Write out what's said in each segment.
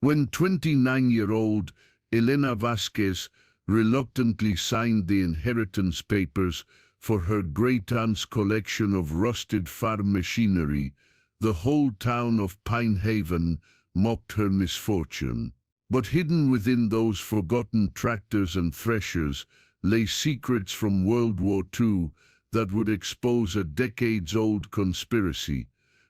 When 29-year-old Elena Vasquez reluctantly signed the inheritance papers for her great-aunt's collection of rusted farm machinery, the whole town of Pinehaven mocked her misfortune. But hidden within those forgotten tractors and threshers lay secrets from World War II that would expose a decades-old conspiracy,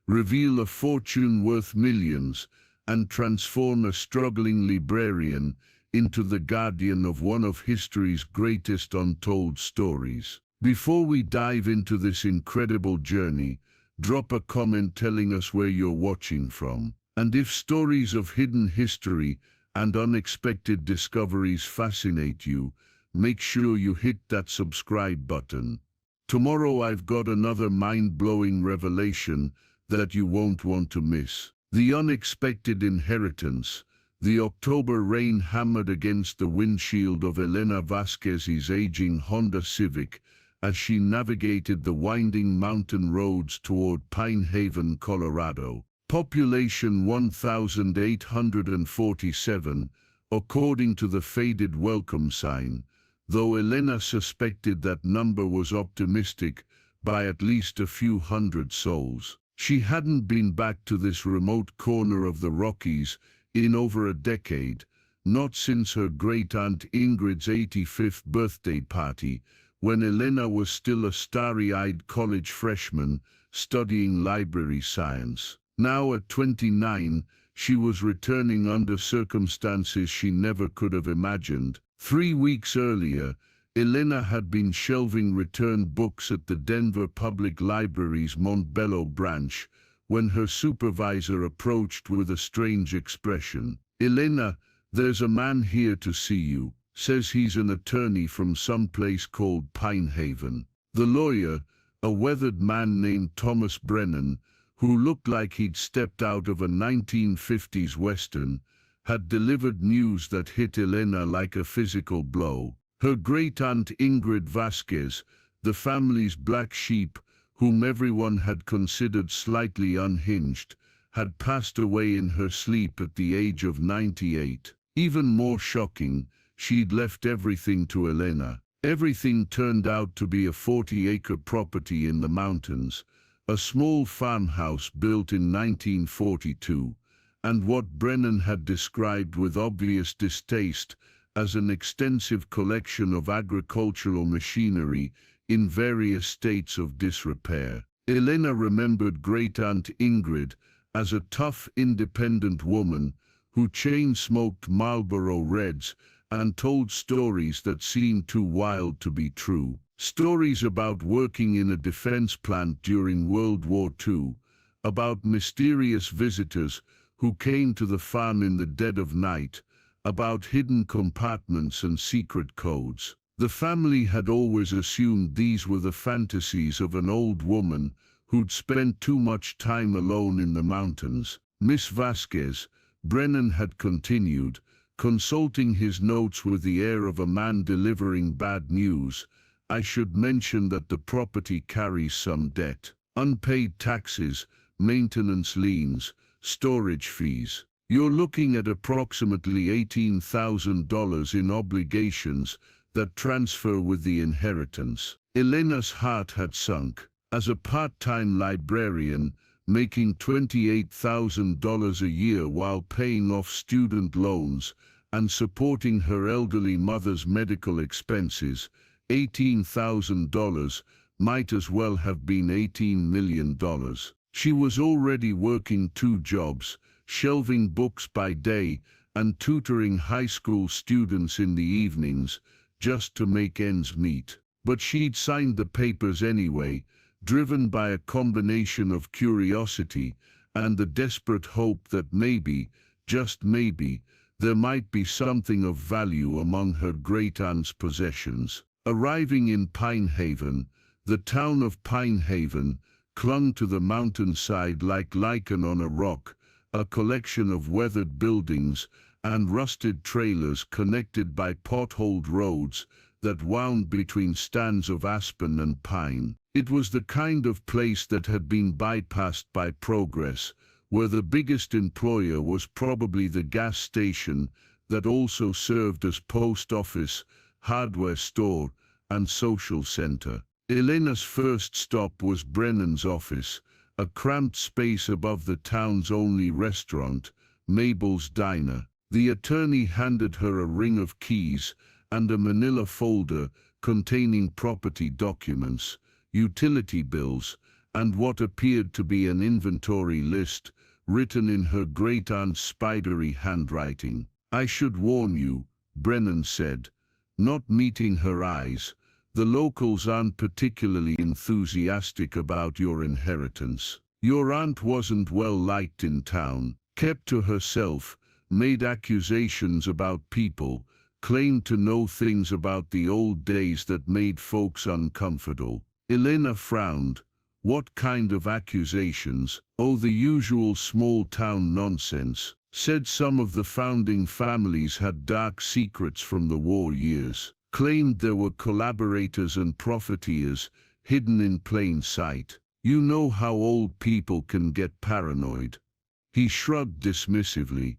reveal a fortune worth millions, and transform a struggling librarian into the guardian of one of history's greatest untold stories. Before we dive into this incredible journey, drop a comment telling us where you're watching from. And if stories of hidden history and unexpected discoveries fascinate you, make sure you hit that subscribe button. Tomorrow I've got another mind-blowing revelation that you won't want to miss. The unexpected inheritance. The October rain hammered against the windshield of Elena Vasquez's aging Honda Civic as she navigated the winding mountain roads toward Pinehaven, Colorado. Population 1,847, according to the faded welcome sign, though Elena suspected that number was optimistic by at least a few hundred souls. She hadn't been back to this remote corner of the Rockies in over a decade, not since her great-aunt Ingrid's 85th birthday party, when Elena was still a starry-eyed college freshman studying library science. Now at 29, she was returning under circumstances she never could have imagined. 3 weeks earlier, Elena had been shelving returned books at the Denver Public Library's Montbello branch when her supervisor approached with a strange expression. "Elena, there's a man here to see you. Says he's an attorney from some place called Pinehaven." The lawyer, a weathered man named Thomas Brennan, who looked like he'd stepped out of a 1950s Western, had delivered news that hit Elena like a physical blow. Her great-aunt Ingrid Vasquez, the family's black sheep, whom everyone had considered slightly unhinged, had passed away in her sleep at the age of 98. Even more shocking, she'd left everything to Elena. Everything turned out to be a 40-acre property in the mountains, a small farmhouse built in 1942, and what Brennan had described with obvious distaste as an extensive collection of agricultural machinery in various states of disrepair. Elena remembered great-aunt Ingrid as a tough, independent woman who chain-smoked Marlboro Reds and told stories that seemed too wild to be true. Stories about working in a defense plant during World War II, about mysterious visitors who came to the farm in the dead of night, about hidden compartments and secret codes. The family had always assumed these were the fantasies of an old woman who'd spent too much time alone in the mountains. "Miss Vasquez," Brennan had continued, consulting his notes with the air of a man delivering bad news, "I should mention that the property carries some debt. Unpaid taxes, maintenance liens, storage fees. You're looking at approximately $18,000 in obligations that transfer with the inheritance." Elena's heart had sunk. As a part-time librarian, making $28,000 a year while paying off student loans and supporting her elderly mother's medical expenses, $18,000 might as well have been $18 million. She was already working 2 jobs, shelving books by day and tutoring high school students in the evenings, just to make ends meet. But she'd signed the papers anyway, driven by a combination of curiosity and the desperate hope that maybe, just maybe, there might be something of value among her great-aunt's possessions. Arriving in Pinehaven, the town of Pinehaven clung to the mountainside like lichen on a rock, a collection of weathered buildings and rusted trailers connected by potholed roads that wound between stands of aspen and pine. It was the kind of place that had been bypassed by progress, where the biggest employer was probably the gas station that also served as post office, hardware store, and social center. Elena's first stop was Brennan's office, a cramped space above the town's only restaurant, Mabel's Diner. The attorney handed her a ring of keys and a manila folder containing property documents, utility bills, and what appeared to be an inventory list written in her great-aunt's spidery handwriting. "I should warn you," Brennan said, not meeting her eyes, "the locals aren't particularly enthusiastic about your inheritance. Your aunt wasn't well liked in town, kept to herself, made accusations about people, claimed to know things about the old days that made folks uncomfortable." Elena frowned. "What kind of accusations?" "Oh, the usual small-town nonsense. Said some of the founding families had dark secrets from the war years. Claimed there were collaborators and profiteers hidden in plain sight. You know how old people can get paranoid." He shrugged dismissively.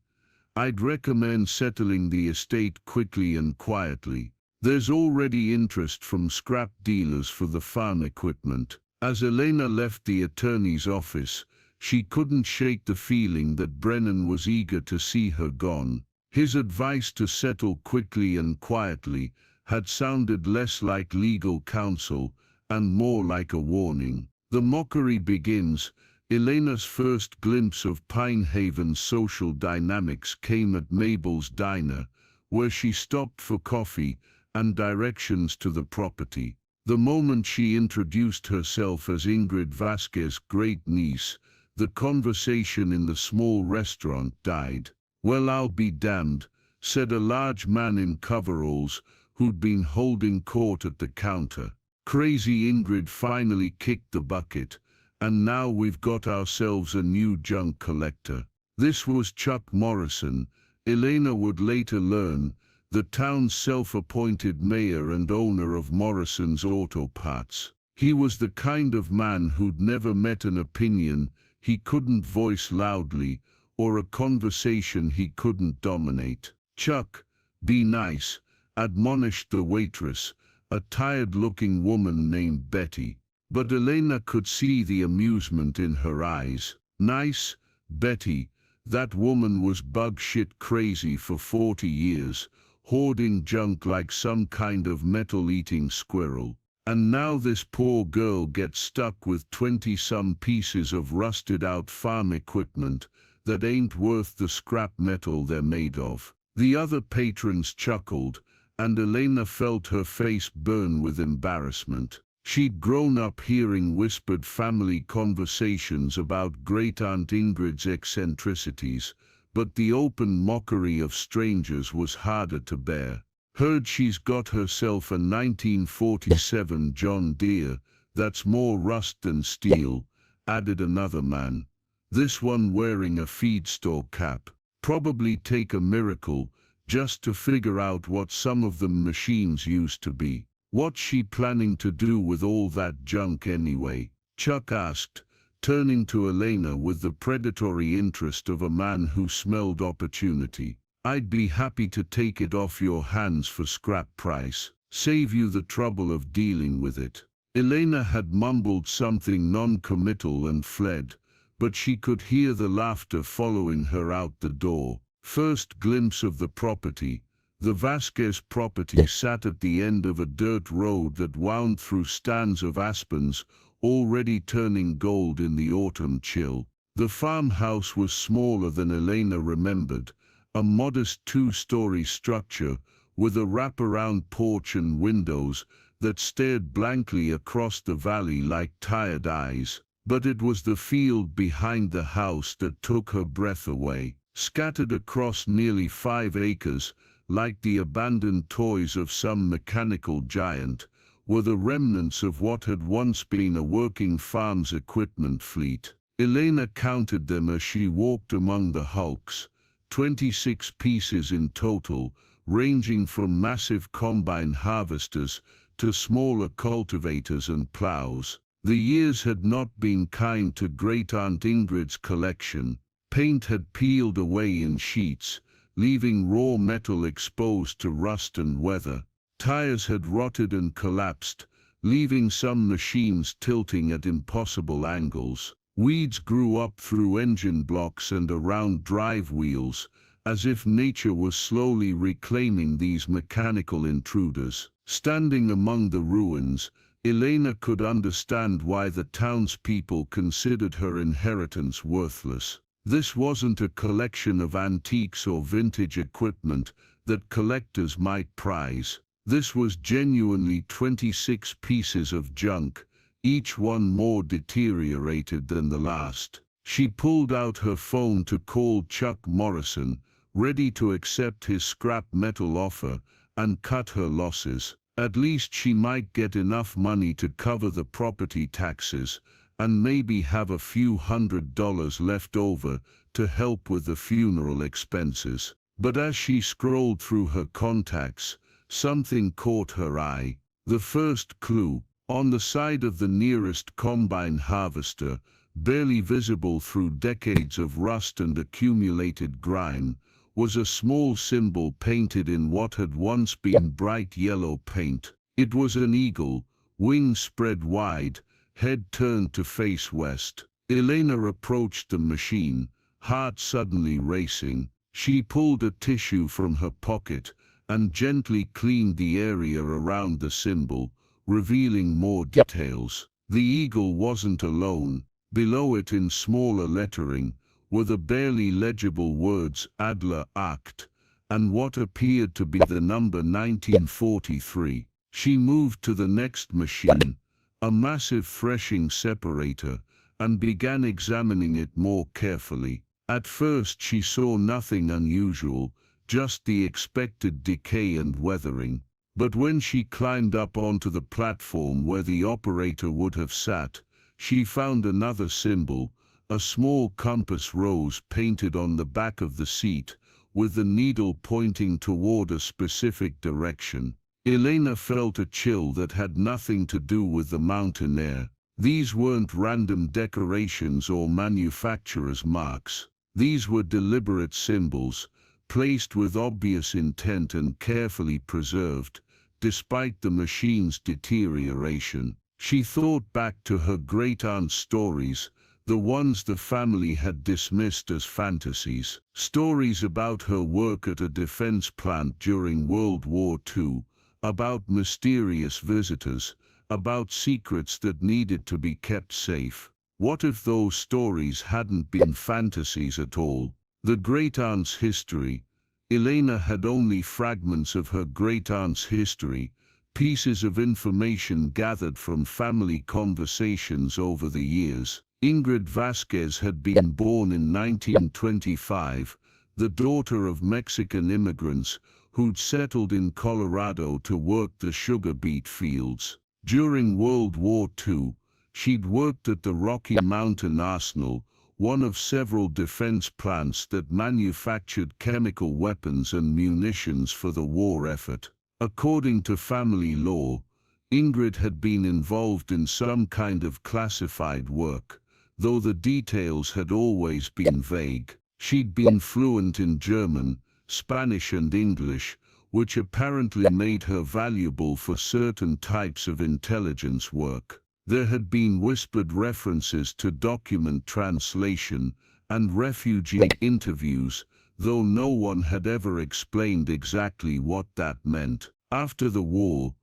"I'd recommend settling the estate quickly and quietly. There's already interest from scrap dealers for the farm equipment." As Elena left the attorney's office, she couldn't shake the feeling that Brennan was eager to see her gone. His advice to settle quickly and quietly had sounded less like legal counsel and more like a warning. The mockery begins. Elena's first glimpse of Pinehaven's social dynamics came at Mabel's Diner, where she stopped for coffee and directions to the property. The moment she introduced herself as Ingrid Vasquez' great-niece, the conversation in the small restaurant died. "Well, I'll be damned," said a large man in coveralls who'd been holding court at the counter. "Crazy Ingrid finally kicked the bucket, and now we've got ourselves a new junk collector." This was Chuck Morrison, Elena would later learn, the town's self-appointed mayor and owner of Morrison's Auto Parts. He was the kind of man who'd never met an opinion he couldn't voice loudly, or a conversation he couldn't dominate. "Chuck, be nice," admonished the waitress, a tired-looking woman named Betty. But Elena could see the amusement in her eyes. Nice? Betty? That woman was bug-shit crazy for 40 years, hoarding junk like some kind of metal-eating squirrel. And now this poor girl gets stuck with 20-some pieces of rusted-out farm equipment that ain't worth the scrap metal they're made of. The other patrons chuckled, and Elena felt her face burn with embarrassment. She'd grown up hearing whispered family conversations about great-aunt Ingrid's eccentricities, but the open mockery of strangers was harder to bear. "Heard she's got herself a 1947 John Deere, that's more rust than steel," added another man. "This one wearing a feed store cap. Probably take a miracle just to figure out what some of them machines used to be. What's she planning to do with all that junk anyway?" Chuck asked, turning to Elena with the predatory interest of a man who smelled opportunity. "I'd be happy to take it off your hands for scrap price. Save you the trouble of dealing with it." Elena had mumbled something non-committal and fled, but she could hear the laughter following her out the door. First glimpse of the property. The Vasquez property sat at the end of a dirt road that wound through stands of aspens, already turning gold in the autumn chill. The farmhouse was smaller than Elena remembered, a modest 2-story structure with a wraparound porch and windows that stared blankly across the valley like tired eyes. But it was the field behind the house that took her breath away. Scattered across nearly 5 acres, like the abandoned toys of some mechanical giant, were the remnants of what had once been a working farm's equipment fleet. Elena counted them as she walked among the hulks, 26 pieces in total, ranging from massive combine harvesters to smaller cultivators and plows. The years had not been kind to Great-Aunt Ingrid's collection. Paint had peeled away in sheets, leaving raw metal exposed to rust and weather. Tires had rotted and collapsed, leaving some machines tilting at impossible angles. Weeds grew up through engine blocks and around drive wheels, as if nature was slowly reclaiming these mechanical intruders. Standing among the ruins, Elena could understand why the townspeople considered her inheritance worthless. This wasn't a collection of antiques or vintage equipment that collectors might prize. This was genuinely 26 pieces of junk, each one more deteriorated than the last. She pulled out her phone to call Chuck Morrison, ready to accept his scrap metal offer and cut her losses. At least she might get enough money to cover the property taxes, and maybe have a few $100s left over to help with the funeral expenses. But as she scrolled through her contacts, something caught her eye. The first clue, on the side of the nearest combine harvester, barely visible through decades of rust and accumulated grime, was a small symbol painted in what had once been bright yellow paint. It was an eagle, wings spread wide, head turned to face west. Elena approached the machine, heart suddenly racing. She pulled a tissue from her pocket and gently cleaned the area around the symbol, revealing more details. The eagle wasn't alone. Below it in smaller lettering were the barely legible words Adler Acht, and what appeared to be the number 1943. She moved to the next machine, a massive threshing separator, and began examining it more carefully. At first she saw nothing unusual, just the expected decay and weathering. But when she climbed up onto the platform where the operator would have sat, she found another symbol, a small compass rose painted on the back of the seat, with the needle pointing toward a specific direction. Elena felt a chill that had nothing to do with the mountain air. These weren't random decorations or manufacturer's marks. These were deliberate symbols, placed with obvious intent and carefully preserved, despite the machine's deterioration. She thought back to her great-aunt's stories, the ones the family had dismissed as fantasies. Stories about her work at a defense plant during World War II, about mysterious visitors, about secrets that needed to be kept safe. What if those stories hadn't been fantasies at all? The great-aunt's history. Elena had only fragments of her great-aunt's history, pieces of information gathered from family conversations over the years. Ingrid Vasquez had been born in 1925, the daughter of Mexican immigrants who'd settled in Colorado to work the sugar beet fields. During World War II, she'd worked at the Rocky Mountain Arsenal, one of several defense plants that manufactured chemical weapons and munitions for the war effort. According to family law, Ingrid had been involved in some kind of classified work, though the details had always been vague. She'd been fluent in German, Spanish and English, which apparently made her valuable for certain types of intelligence work. There had been whispered references to document translation and refugee interviews, though no one had ever explained exactly what that meant. After the war,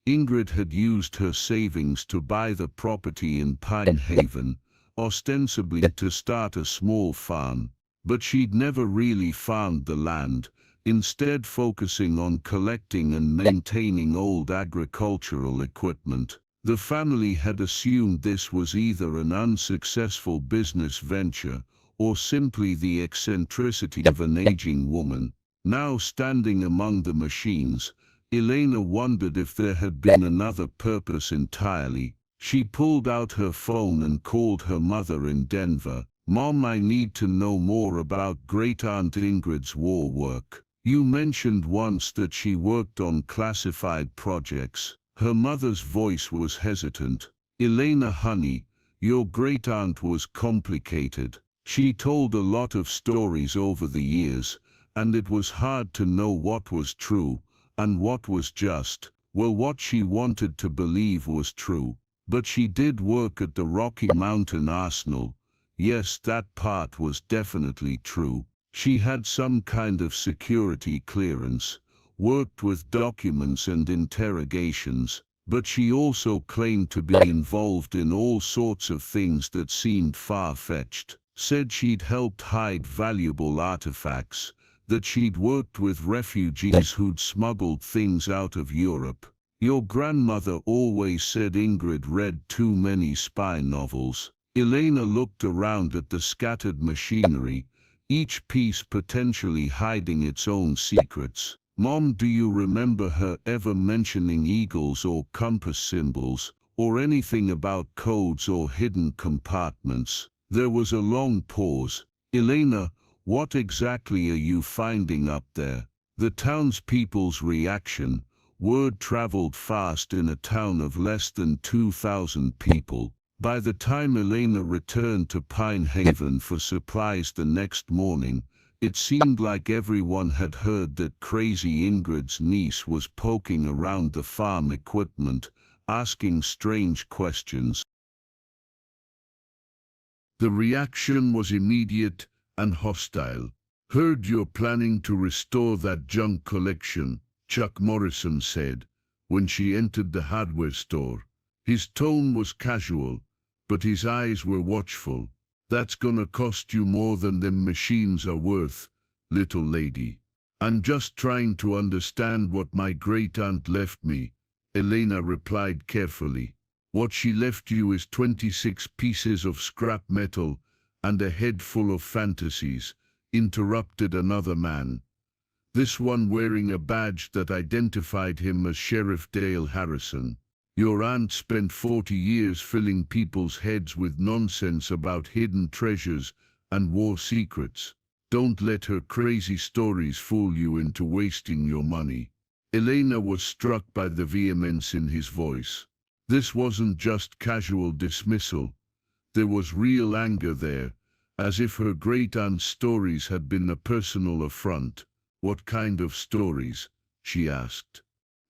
Ingrid had used her savings to buy the property in Pinehaven, ostensibly to start a small farm, but she'd never really farmed the land, instead focusing on collecting and maintaining old agricultural equipment. The family had assumed this was either an unsuccessful business venture or simply the eccentricity of an aging woman. Now standing among the machines, Elena wondered if there had been another purpose entirely. She pulled out her phone and called her mother in Denver. "Mom, I need to know more about Great-Aunt Ingrid's war work. You mentioned once that she worked on classified projects." Her mother's voice was hesitant. "Elena, honey, your great-aunt was complicated. She told a lot of stories over the years, and it was hard to know what was true and what was just, well, what she wanted to believe was true. But she did work at the Rocky Mountain Arsenal. Yes, that part was definitely true. She had some kind of security clearance, worked with documents and interrogations, but she also claimed to be involved in all sorts of things that seemed far-fetched. Said she'd helped hide valuable artifacts, that she'd worked with refugees who'd smuggled things out of Europe. Your grandmother always said Ingrid read too many spy novels. Elena looked around at the scattered machinery, each piece potentially hiding its own secrets. Mom, do you remember her ever mentioning eagles or compass symbols, or anything about codes or hidden compartments? There was a long pause. Elena, what exactly are you finding up there? The townspeople's reaction. Word traveled fast in a town of less than 2,000 people. By the time Elena returned to Pinehaven for supplies the next morning, it seemed like everyone had heard that crazy Ingrid's niece was poking around the farm equipment, asking strange questions. The reaction was immediate and hostile. Heard you're planning to restore that junk collection, Chuck Morrison said, when she entered the hardware store. His tone was casual, but his eyes were watchful. That's gonna cost you more than them machines are worth, little lady. I'm just trying to understand what my great-aunt left me, Elena replied carefully. What she left you is 26 pieces of scrap metal and a head full of fantasies, interrupted another man. This one wearing a badge that identified him as Sheriff Dale Harrison. Your aunt spent 40 years filling people's heads with nonsense about hidden treasures and war secrets. Don't let her crazy stories fool you into wasting your money. Elena was struck by the vehemence in his voice. This wasn't just casual dismissal. There was real anger there, as if her great-aunt's stories had been a personal affront. What kind of stories? She asked.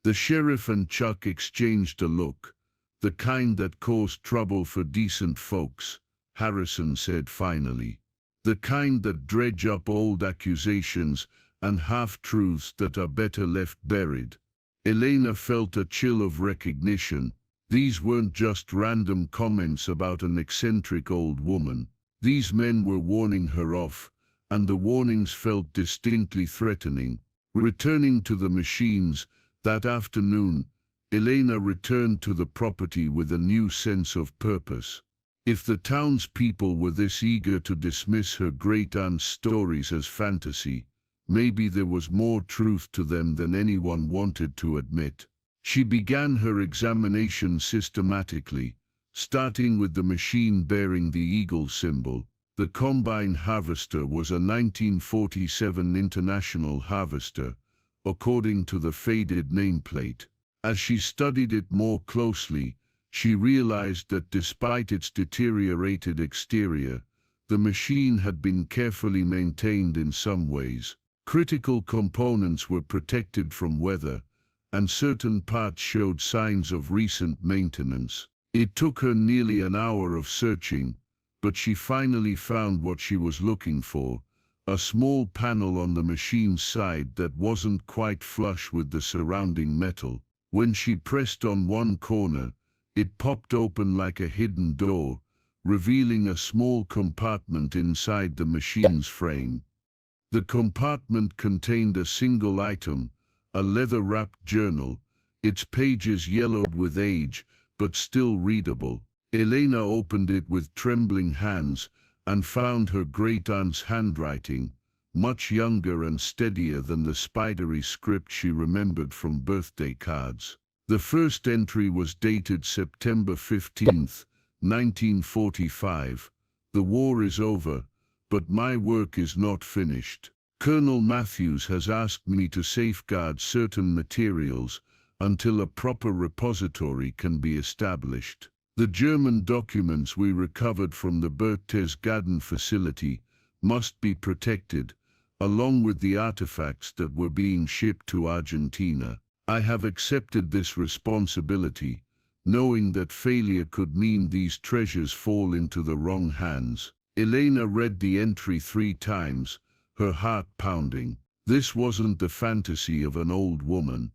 The sheriff and Chuck exchanged a look. The kind that caused trouble for decent folks, Harrison said finally. The kind that dredge up old accusations and half-truths that are better left buried. Elena felt a chill of recognition. These weren't just random comments about an eccentric old woman. These men were warning her off, and the warnings felt distinctly threatening. Returning to the machines, that afternoon, Elena returned to the property with a new sense of purpose. If the townspeople were this eager to dismiss her great-aunt's stories as fantasy, maybe there was more truth to them than anyone wanted to admit. She began her examination systematically, starting with the machine bearing the eagle symbol. The combine harvester was a 1947 International harvester, according to the faded nameplate. As she studied it more closely, she realized that despite its deteriorated exterior, the machine had been carefully maintained in some ways. Critical components were protected from weather, and certain parts showed signs of recent maintenance. It took her nearly an hour of searching, but she finally found what she was looking for, a small panel on the machine's side that wasn't quite flush with the surrounding metal. When she pressed on one corner, it popped open like a hidden door, revealing a small compartment inside the machine's frame. The compartment contained a single item, a leather-wrapped journal, its pages yellowed with age, but still readable. Elena opened it with trembling hands and found her great-aunt's handwriting, much younger and steadier than the spidery script she remembered from birthday cards. The first entry was dated September 15, 1945. The war is over, but my work is not finished. Colonel Matthews has asked me to safeguard certain materials until a proper repository can be established. The German documents we recovered from the Berchtesgaden facility must be protected, along with the artifacts that were being shipped to Argentina. I have accepted this responsibility, knowing that failure could mean these treasures fall into the wrong hands. Elena read the entry 3 times, her heart pounding. This wasn't the fantasy of an old woman.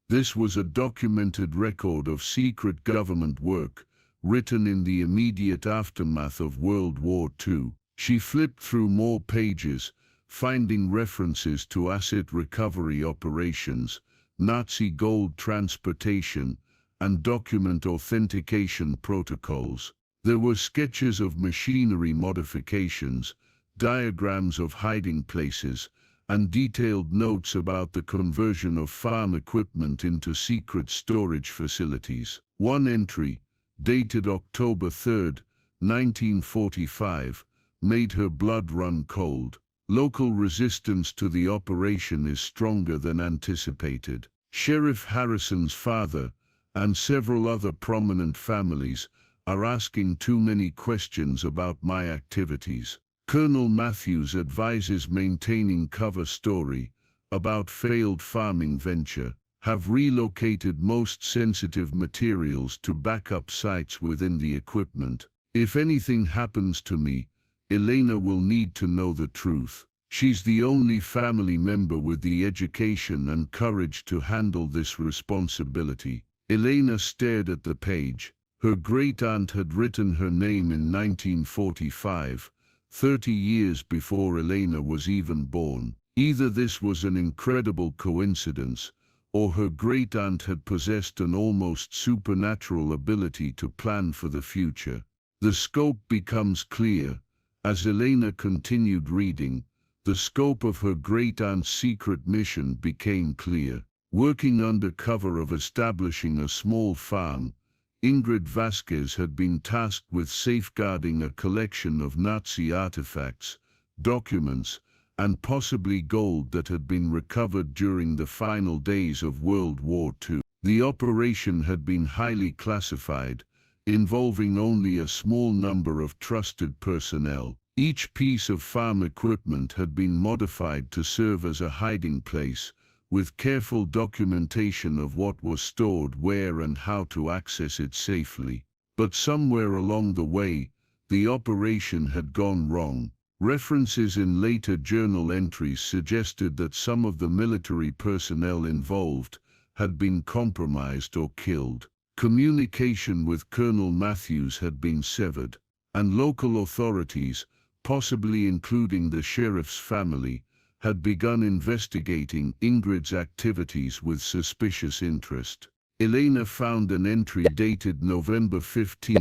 This was a documented record of secret government work, written in the immediate aftermath of World War II. She flipped through more pages, finding references to asset recovery operations, Nazi gold transportation, and document authentication protocols. There were sketches of machinery modifications, diagrams of hiding places, and detailed notes about the conversion of farm equipment into secret storage facilities. One entry, dated October 3, 1945, made her blood run cold. Local resistance to the operation is stronger than anticipated. Sheriff Harrison's father and several other prominent families are asking too many questions about my activities. Colonel Matthews advises maintaining cover story about failed farming venture. Have relocated most sensitive materials to backup sites within the equipment. If anything happens to me, Elena will need to know the truth. She's the only family member with the education and courage to handle this responsibility. Elena stared at the page. Her great-aunt had written her name in 1945, 30 years before Elena was even born. Either this was an incredible coincidence, or her great-aunt had possessed an almost supernatural ability to plan for the future. The scope becomes clear. As Elena continued reading, the scope of her great-aunt's secret mission became clear. Working under cover of establishing a small farm, Ingrid Vasquez had been tasked with safeguarding a collection of Nazi artifacts, documents, and possibly gold that had been recovered during the final days of World War II. The operation had been highly classified, involving only a small number of trusted personnel. Each piece of farm equipment had been modified to serve as a hiding place, with careful documentation of what was stored where and how to access it safely. But somewhere along the way, the operation had gone wrong. References in later journal entries suggested that some of the military personnel involved had been compromised or killed. Communication with Colonel Matthews had been severed, and local authorities, possibly including the sheriff's family, had begun investigating Ingrid's activities with suspicious interest. Elena found an entry dated November 15,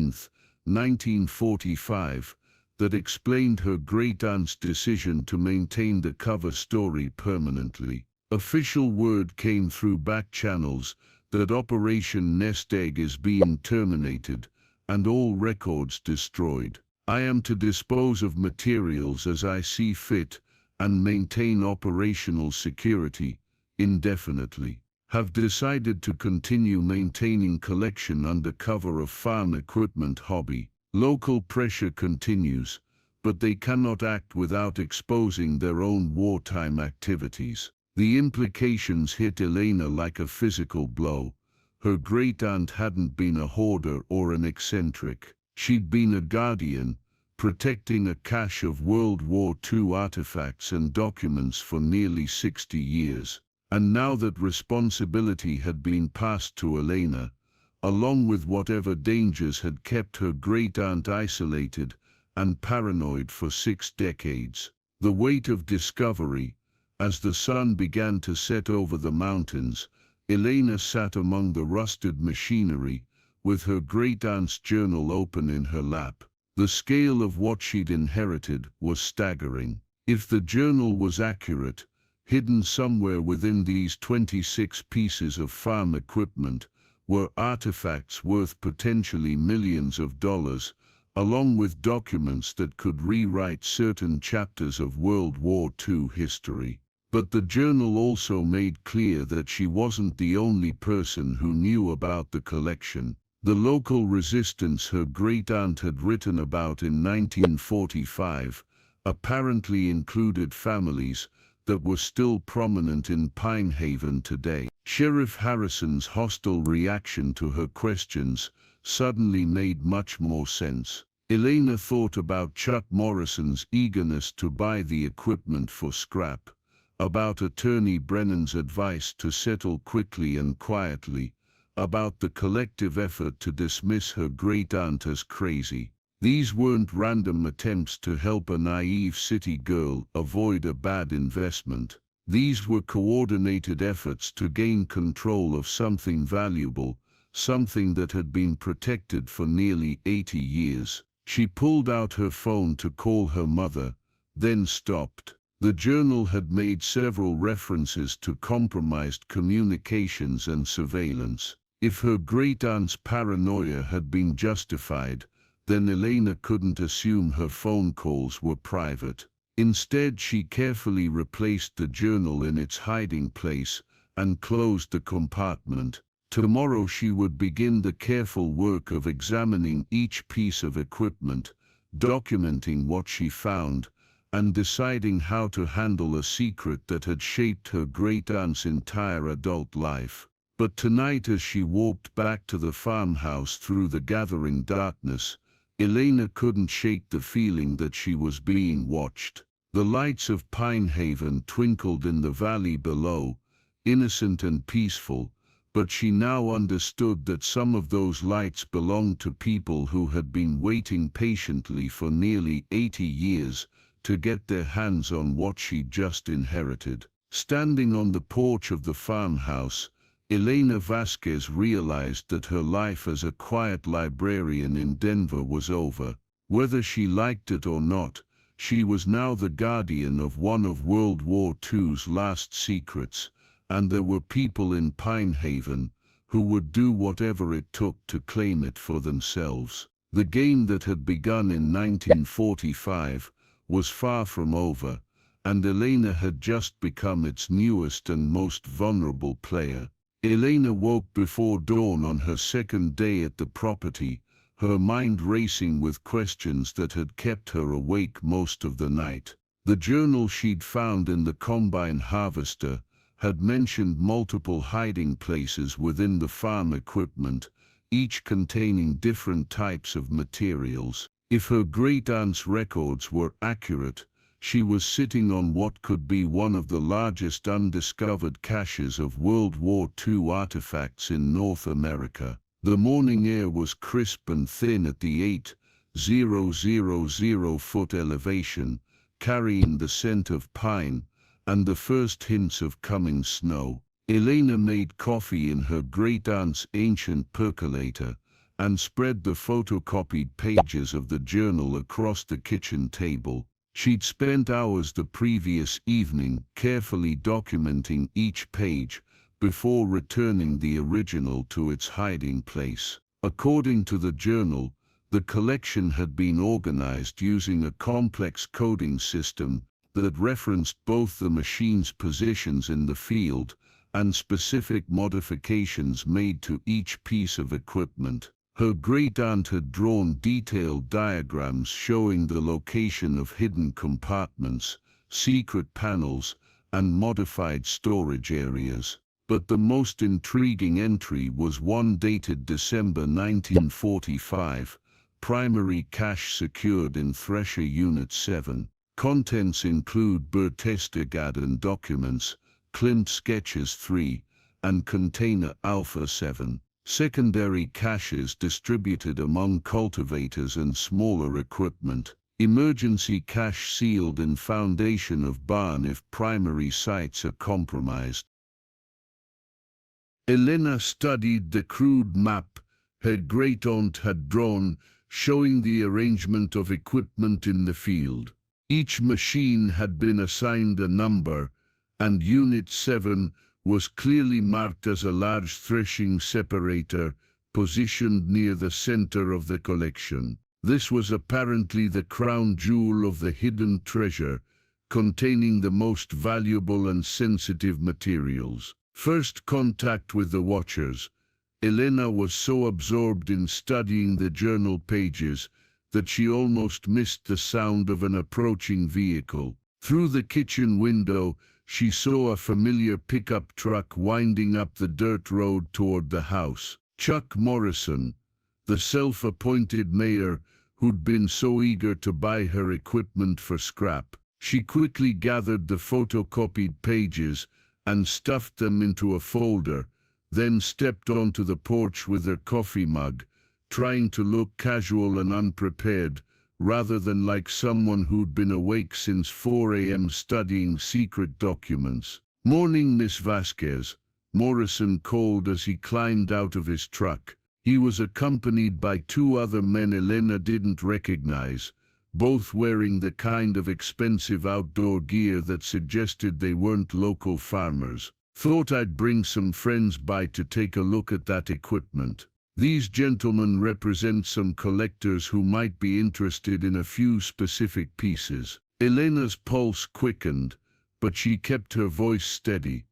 1945, that explained her great-aunt's decision to maintain the cover story permanently. Official word came through back channels that Operation Nest Egg is being terminated and all records destroyed. I am to dispose of materials as I see fit and maintain operational security indefinitely. Have decided to continue maintaining collection under cover of farm equipment hobby. Local pressure continues, but they cannot act without exposing their own wartime activities. The implications hit Elena like a physical blow. Her great-aunt hadn't been a hoarder or an eccentric. She'd been a guardian, protecting a cache of World War II artifacts and documents for nearly 60 years. And now that responsibility had been passed to Elena, along with whatever dangers had kept her great-aunt isolated and paranoid for 6 decades, the weight of discovery. As the sun began to set over the mountains, Elena sat among the rusted machinery, with her great-aunt's journal open in her lap. The scale of what she'd inherited was staggering. If the journal was accurate, hidden somewhere within these 26 pieces of farm equipment were artifacts worth potentially millions of dollars, along with documents that could rewrite certain chapters of World War II history. But the journal also made clear that she wasn't the only person who knew about the collection. The local resistance her great-aunt had written about in 1945 apparently included families that were still prominent in Pinehaven today. Sheriff Harrison's hostile reaction to her questions suddenly made much more sense. Elena thought about Chuck Morrison's eagerness to buy the equipment for scrap, about Attorney Brennan's advice to settle quickly and quietly, about the collective effort to dismiss her great-aunt as crazy. These weren't random attempts to help a naive city girl avoid a bad investment. These were coordinated efforts to gain control of something valuable, something that had been protected for nearly 80 years. She pulled out her phone to call her mother, then stopped. The journal had made several references to compromised communications and surveillance. If her great-aunt's paranoia had been justified, then Elena couldn't assume her phone calls were private. Instead, she carefully replaced the journal in its hiding place and closed the compartment. Tomorrow she would begin the careful work of examining each piece of equipment, documenting what she found, and deciding how to handle a secret that had shaped her great-aunt's entire adult life. But tonight, as she walked back to the farmhouse through the gathering darkness, Elena couldn't shake the feeling that she was being watched. The lights of Pinehaven twinkled in the valley below, innocent and peaceful, but she now understood that some of those lights belonged to people who had been waiting patiently for nearly 80 years to get their hands on what she'd just inherited. Standing on the porch of the farmhouse, Elena Vasquez realized that her life as a quiet librarian in Denver was over. Whether she liked it or not, she was now the guardian of one of World War II's last secrets, and there were people in Pinehaven who would do whatever it took to claim it for themselves. The game that had begun in 1945 was far from over, and Elena had just become its newest and most vulnerable player. Elena woke before dawn on her second day at the property, her mind racing with questions that had kept her awake most of the night. The journal she'd found in the combine harvester had mentioned multiple hiding places within the farm equipment, each containing different types of materials. If her great-aunt's records were accurate, she was sitting on what could be one of the largest undiscovered caches of World War II artifacts in North America. The morning air was crisp and thin at the 8,000-foot elevation, carrying the scent of pine and the first hints of coming snow. Elena made coffee in her great-aunt's ancient percolator and spread the photocopied pages of the journal across the kitchen table. She'd spent hours the previous evening carefully documenting each page before returning the original to its hiding place. According to the journal, the collection had been organized using a complex coding system that referenced both the machine's positions in the field and specific modifications made to each piece of equipment. Her great-aunt had drawn detailed diagrams showing the location of hidden compartments, secret panels, and modified storage areas. But the most intriguing entry was one dated December 1945, primary cache secured in Thresher Unit 7. Contents include Berchtesgaden documents, Klimt Sketches 3, and Container Alpha 7. Secondary caches distributed among cultivators and smaller equipment. Emergency cache sealed in foundation of barn if primary sites are compromised. Elena studied the crude map her great-aunt had drawn, showing the arrangement of equipment in the field. Each machine had been assigned a number, and Unit 7 was clearly marked as a large threshing separator positioned near the center of the collection. This was apparently the crown jewel of the hidden treasure, containing the most valuable and sensitive materials. First contact with the watchers. Elena was so absorbed in studying the journal pages that she almost missed the sound of an approaching vehicle. Through the kitchen window, she saw a familiar pickup truck winding up the dirt road toward the house. Chuck Morrison, the self-appointed mayor who'd been so eager to buy her equipment for scrap. She quickly gathered the photocopied pages and stuffed them into a folder, then stepped onto the porch with her coffee mug, trying to look casual and unprepared, rather than like someone who'd been awake since 4 a.m. studying secret documents. "Morning, Miss Vasquez," Morrison called as he climbed out of his truck. He was accompanied by 2 other men Elena didn't recognize, both wearing the kind of expensive outdoor gear that suggested they weren't local farmers. "Thought I'd bring some friends by to take a look at that equipment. These gentlemen represent some collectors who might be interested in a few specific pieces." Elena's pulse quickened, but she kept her voice steady.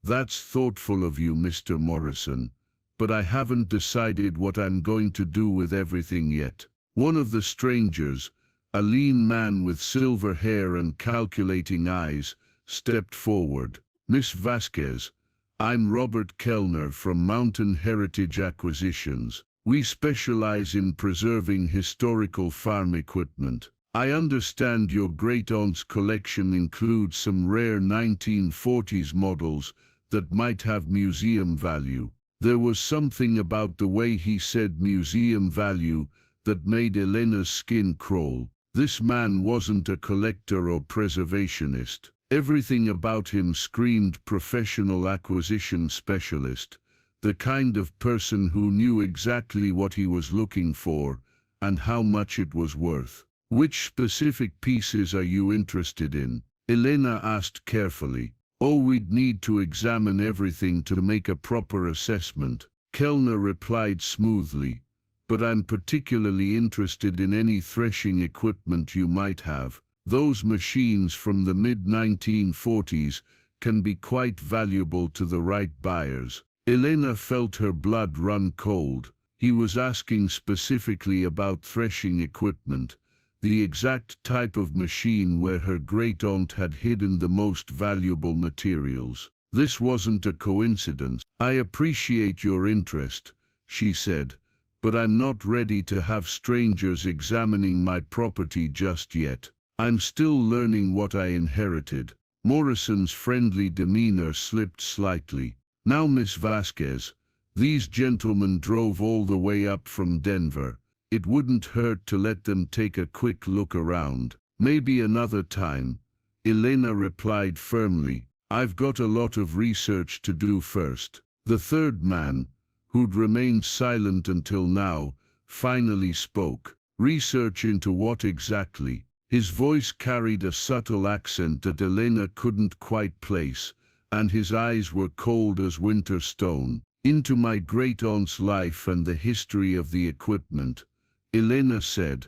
"That's thoughtful of you, Mr. Morrison, but I haven't decided what I'm going to do with everything yet." One of the strangers, a lean man with silver hair and calculating eyes, stepped forward. "Miss Vasquez, I'm Robert Kellner from Mountain Heritage Acquisitions. We specialize in preserving historical farm equipment. I understand your great-aunt's collection includes some rare 1940s models that might have museum value." There was something about the way he said museum value that made Elena's skin crawl. This man wasn't a collector or preservationist. Everything about him screamed professional acquisition specialist, the kind of person who knew exactly what he was looking for and how much it was worth. "Which specific pieces are you interested in?" Elena asked carefully. "Oh, we'd need to examine everything to make a proper assessment," Kellner replied smoothly, "but I'm particularly interested in any threshing equipment you might have. Those machines from the mid-1940s can be quite valuable to the right buyers." Elena felt her blood run cold. He was asking specifically about threshing equipment, the exact type of machine where her great-aunt had hidden the most valuable materials. This wasn't a coincidence. "I appreciate your interest," she said, "but I'm not ready to have strangers examining my property just yet. I'm still learning what I inherited." Morrison's friendly demeanor slipped slightly. "Now, Miss Vasquez, these gentlemen drove all the way up from Denver. It wouldn't hurt to let them take a quick look around." "Maybe another time," Elena replied firmly. "I've got a lot of research to do first." The third man, who'd remained silent until now, finally spoke. "Research into what exactly?" His voice carried a subtle accent that Elena couldn't quite place, and his eyes were cold as winter stone. "Into my great-aunt's life and the history of the equipment," Elena said.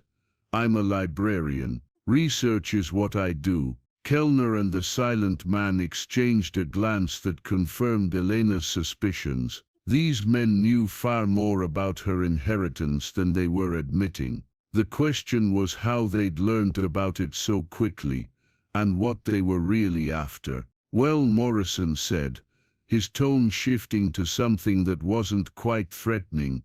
"I'm a librarian. Research is what I do." Kellner and the silent man exchanged a glance that confirmed Elena's suspicions. These men knew far more about her inheritance than they were admitting. The question was how they'd learned about it so quickly, and what they were really after. "Well," Morrison said, his tone shifting to something that wasn't quite threatening,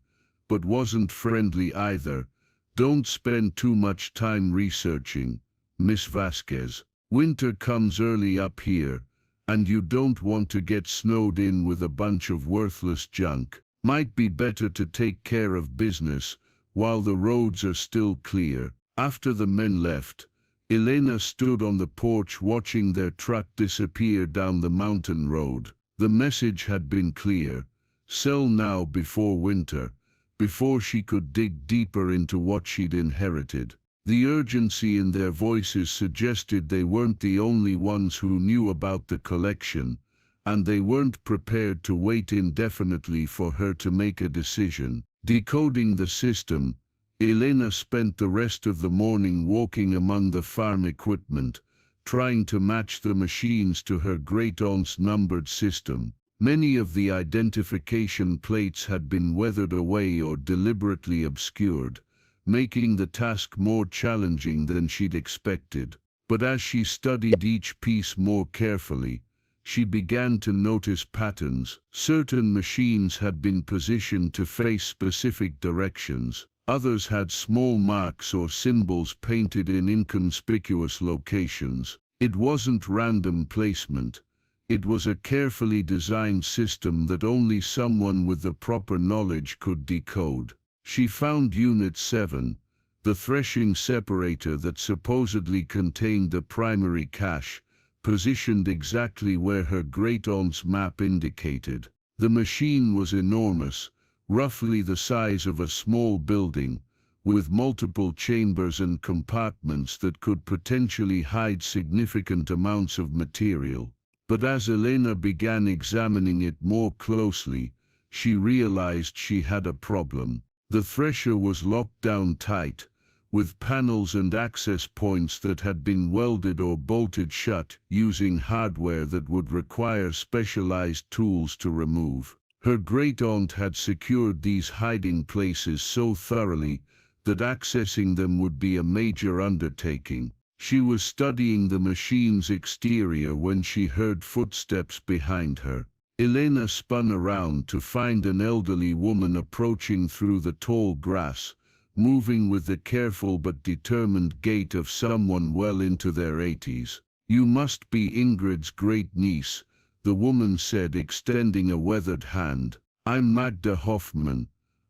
but wasn't friendly either, "don't spend too much time researching, Miss Vasquez. Winter comes early up here, and you don't want to get snowed in with a bunch of worthless junk. Might be better to take care of business while the roads are still clear." After the men left, Elena stood on the porch watching their truck disappear down the mountain road. The message had been clear: sell now before winter, before she could dig deeper into what she'd inherited. The urgency in their voices suggested they weren't the only ones who knew about the collection, and they weren't prepared to wait indefinitely for her to make a decision. Decoding the system, Elena spent the rest of the morning walking among the farm equipment, trying to match the machines to her great-aunt's numbered system. Many of the identification plates had been weathered away or deliberately obscured, making the task more challenging than she'd expected. But as she studied each piece more carefully, she began to notice patterns. Certain machines had been positioned to face specific directions. Others had small marks or symbols painted in inconspicuous locations. It wasn't random placement. It was a carefully designed system that only someone with the proper knowledge could decode. She found Unit 7, the threshing separator that supposedly contained the primary cache, positioned exactly where her great-aunt's map indicated. The machine was enormous, roughly the size of a small building, with multiple chambers and compartments that could potentially hide significant amounts of material. But as Elena began examining it more closely, she realized she had a problem. The thresher was locked down tight, with panels and access points that had been welded or bolted shut using hardware that would require specialized tools to remove. Her great-aunt had secured these hiding places so thoroughly that accessing them would be a major undertaking. She was studying the machine's exterior when she heard footsteps behind her. Elena spun around to find an elderly woman approaching through the tall grass, moving with the careful but determined gait of someone well into their 80s. "You must be Ingrid's great-niece," the woman said, extending a weathered hand. "I'm Magda Hoffman.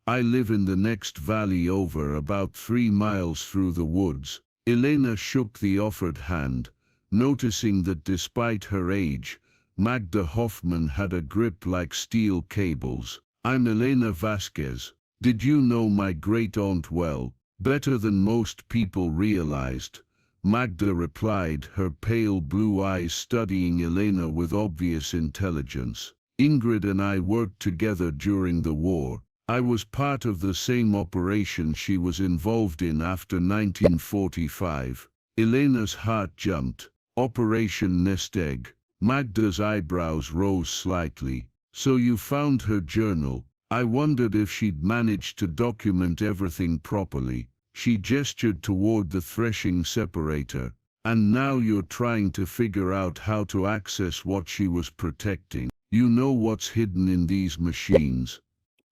I live in the next valley over, about 3 miles through the woods." Elena shook the offered hand, noticing that despite her age, Magda Hoffman had a grip like steel cables. "I'm Elena Vasquez. Did you know my great-aunt well?" "Better than most people realized," Magda replied, her pale blue eyes studying Elena with obvious intelligence. "Ingrid and I worked together during the war. I was part of the same operation she was involved in after 1945. Elena's heart jumped. "Operation Nest Egg." Magda's eyebrows rose slightly. "So you found her journal?" "I wondered if she'd managed to document everything properly." She gestured toward the threshing separator. "And now you're trying to figure out how to access what she was protecting. You know what's hidden in these machines?"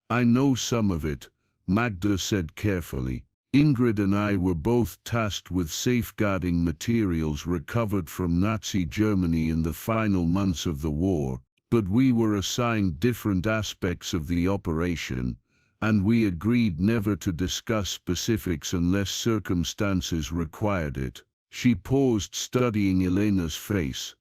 "I know some of it," Magda said carefully. "Ingrid and I were both tasked with safeguarding materials recovered from Nazi Germany in the final months of the war, but we were assigned different aspects of the operation, and we agreed never to discuss specifics unless circumstances required it." She paused, studying Elena's face.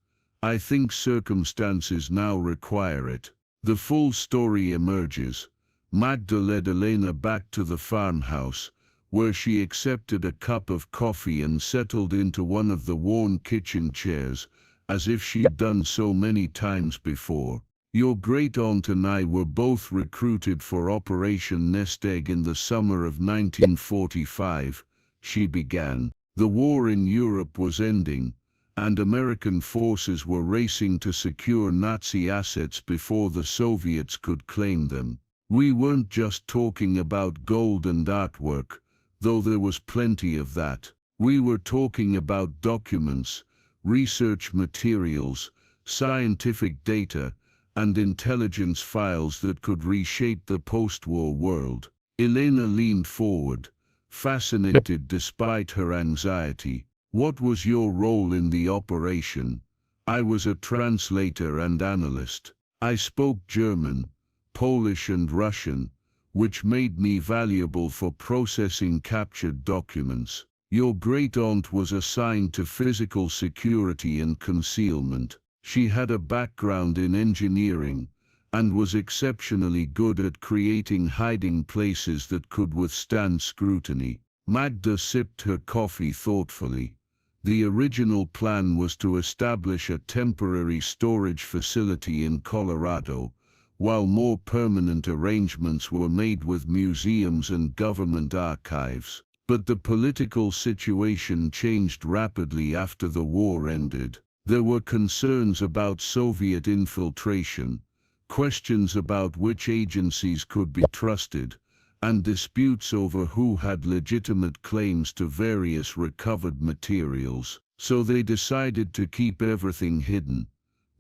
"I think circumstances now require it." The full story emerges. Magda led Elena back to the farmhouse, where she accepted a cup of coffee and settled into one of the worn kitchen chairs, as if she'd done so many times before. "Your great-aunt and I were both recruited for Operation Nest Egg in the summer of 1945, she began. The war in Europe was ending, and American forces were racing to secure Nazi assets before the Soviets could claim them. We weren't just talking about gold and artwork, though there was plenty of that. We were talking about documents, research materials, scientific data, and intelligence files that could reshape the post-war world." Elena leaned forward, fascinated despite her anxiety. "What was your role in the operation?" "I was a translator and analyst. I spoke German, Polish and Russian, which made me valuable for processing captured documents. Your great-aunt was assigned to physical security and concealment. She had a background in engineering, and was exceptionally good at creating hiding places that could withstand scrutiny." Magda sipped her coffee thoughtfully. "The original plan was to establish a temporary storage facility in Colorado, while more permanent arrangements were made with museums and government archives. But the political situation changed rapidly after the war ended. There were concerns about Soviet infiltration, questions about which agencies could be trusted, and disputes over who had legitimate claims to various recovered materials. So they decided to keep everything hidden.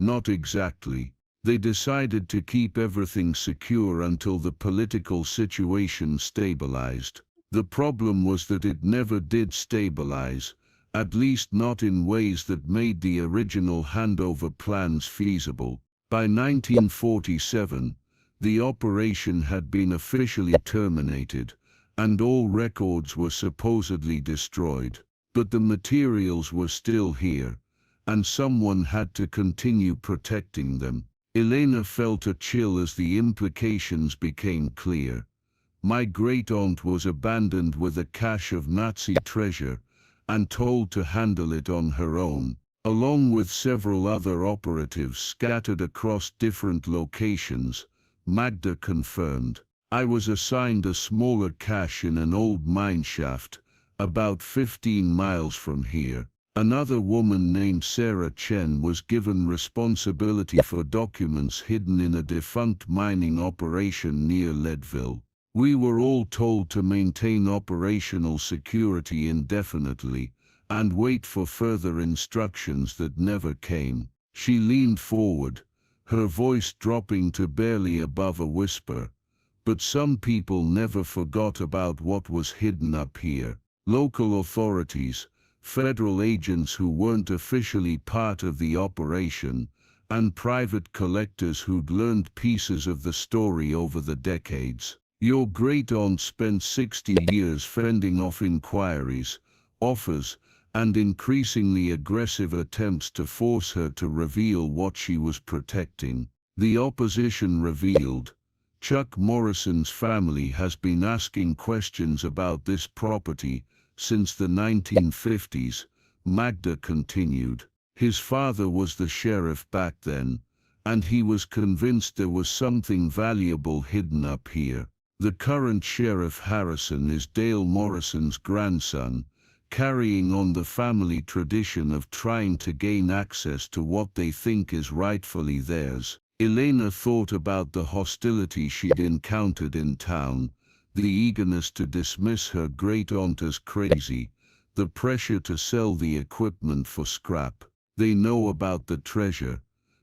Not exactly. They decided to keep everything secure until the political situation stabilized. The problem was that it never did stabilize, at least not in ways that made the original handover plans feasible. By 1947, the operation had been officially terminated, and all records were supposedly destroyed. But the materials were still here, and someone had to continue protecting them. Elena felt a chill as the implications became clear. My great-aunt was abandoned with a cache of Nazi treasure, and told to handle it on her own, along with several other operatives scattered across different locations, Magda confirmed. I was assigned a smaller cache in an old mine shaft, about 15 miles from here. Another woman named Sarah Chen was given responsibility for documents hidden in a defunct mining operation near Leadville. We were all told to maintain operational security indefinitely, and wait for further instructions that never came. She leaned forward, her voice dropping to barely above a whisper. But some people never forgot about what was hidden up here. Local authorities, federal agents who weren't officially part of the operation, and private collectors who'd learned pieces of the story over the decades. Your great-aunt spent 60 years fending off inquiries, offers, and increasingly aggressive attempts to force her to reveal what she was protecting. The opposition revealed. Chuck Morrison's family has been asking questions about this property since the 1950s, Magda continued. His father was the sheriff back then, and he was convinced there was something valuable hidden up here. The current Sheriff Harrison is Dale Morrison's grandson, carrying on the family tradition of trying to gain access to what they think is rightfully theirs. Elena thought about the hostility she'd encountered in town, the eagerness to dismiss her great-aunt as crazy, the pressure to sell the equipment for scrap. They know about the treasure.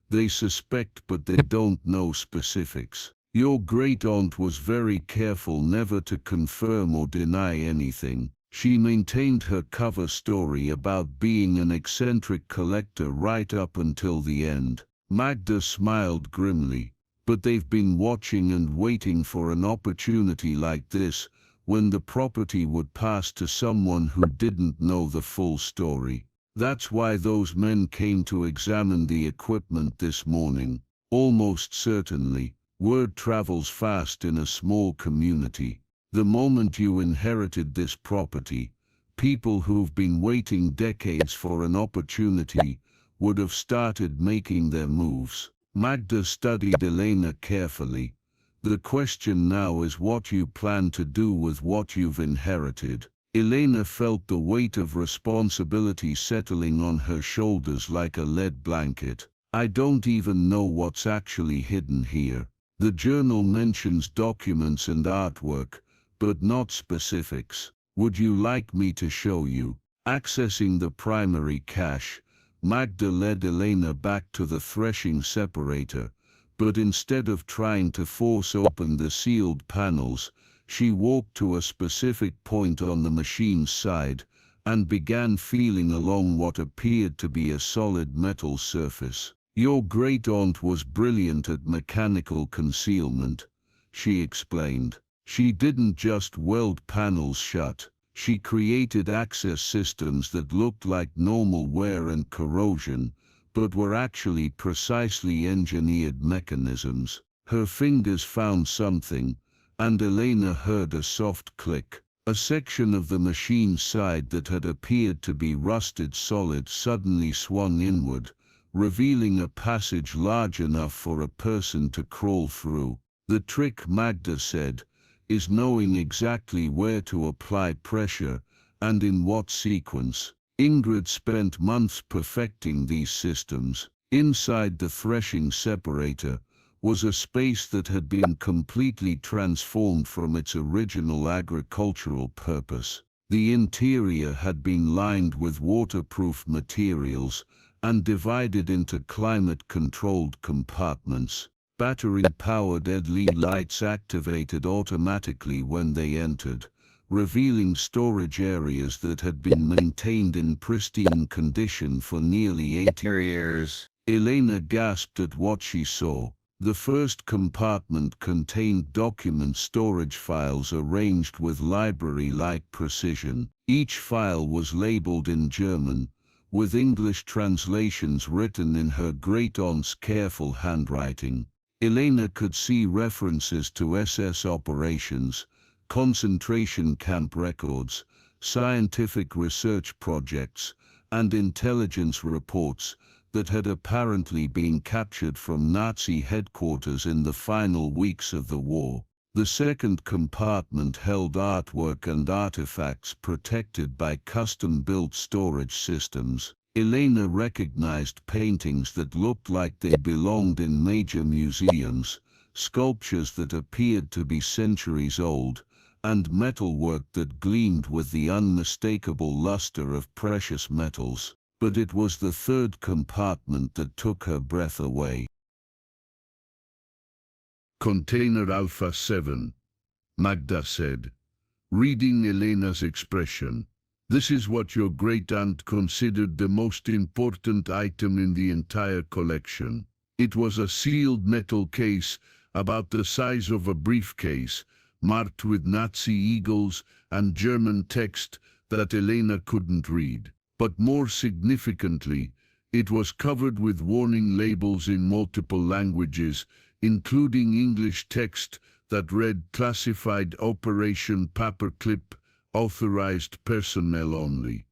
They suspect, but they don't know specifics. Your great-aunt was very careful never to confirm or deny anything. She maintained her cover story about being an eccentric collector right up until the end. Magda smiled grimly. But they've been watching and waiting for an opportunity like this, when the property would pass to someone who didn't know the full story. That's why those men came to examine the equipment this morning. Almost certainly, word travels fast in a small community. The moment you inherited this property, people who've been waiting decades for an opportunity would have started making their moves. Magda studied Elena carefully. The question now is what you plan to do with what you've inherited. Elena felt the weight of responsibility settling on her shoulders like a lead blanket. I don't even know what's actually hidden here. The journal mentions documents and artwork, but not specifics. Would you like me to show you? Accessing the primary cache, Magda led Elena back to the threshing separator, but instead of trying to force open the sealed panels, she walked to a specific point on the machine's side and began feeling along what appeared to be a solid metal surface. Your great-aunt was brilliant at mechanical concealment, she explained. She didn't just weld panels shut. She created access systems that looked like normal wear and corrosion, but were actually precisely engineered mechanisms. Her fingers found something, and Elena heard a soft click. A section of the machine's side that had appeared to be rusted solid suddenly swung inward, revealing a passage large enough for a person to crawl through. The trick, Magda said, is knowing exactly where to apply pressure, and in what sequence. Ingrid spent months perfecting these systems. Inside the threshing separator, was a space that had been completely transformed from its original agricultural purpose. The interior had been lined with waterproof materials and divided into climate-controlled compartments. Battery-powered LED lights activated automatically when they entered, revealing storage areas that had been maintained in pristine condition for nearly 80 years. Elena gasped at what she saw. The first compartment contained document storage files arranged with library-like precision. Each file was labeled in German, with English translations written in her great-aunt's careful handwriting. Elena could see references to SS operations, concentration camp records, scientific research projects, and intelligence reports that had apparently been captured from Nazi headquarters in the final weeks of the war. The second compartment held artwork and artifacts protected by custom-built storage systems. Elena recognized paintings that looked like they belonged in major museums, sculptures that appeared to be centuries old, and metalwork that gleamed with the unmistakable luster of precious metals. But it was the third compartment that took her breath away. Container Alpha 7, Magda said, reading Elena's expression. This is what your great-aunt considered the most important item in the entire collection. It was a sealed metal case, about the size of a briefcase, marked with Nazi eagles and German text that Elena couldn't read. But more significantly, it was covered with warning labels in multiple languages, including English text that read Classified Operation Paperclip, Authorized Personnel Only.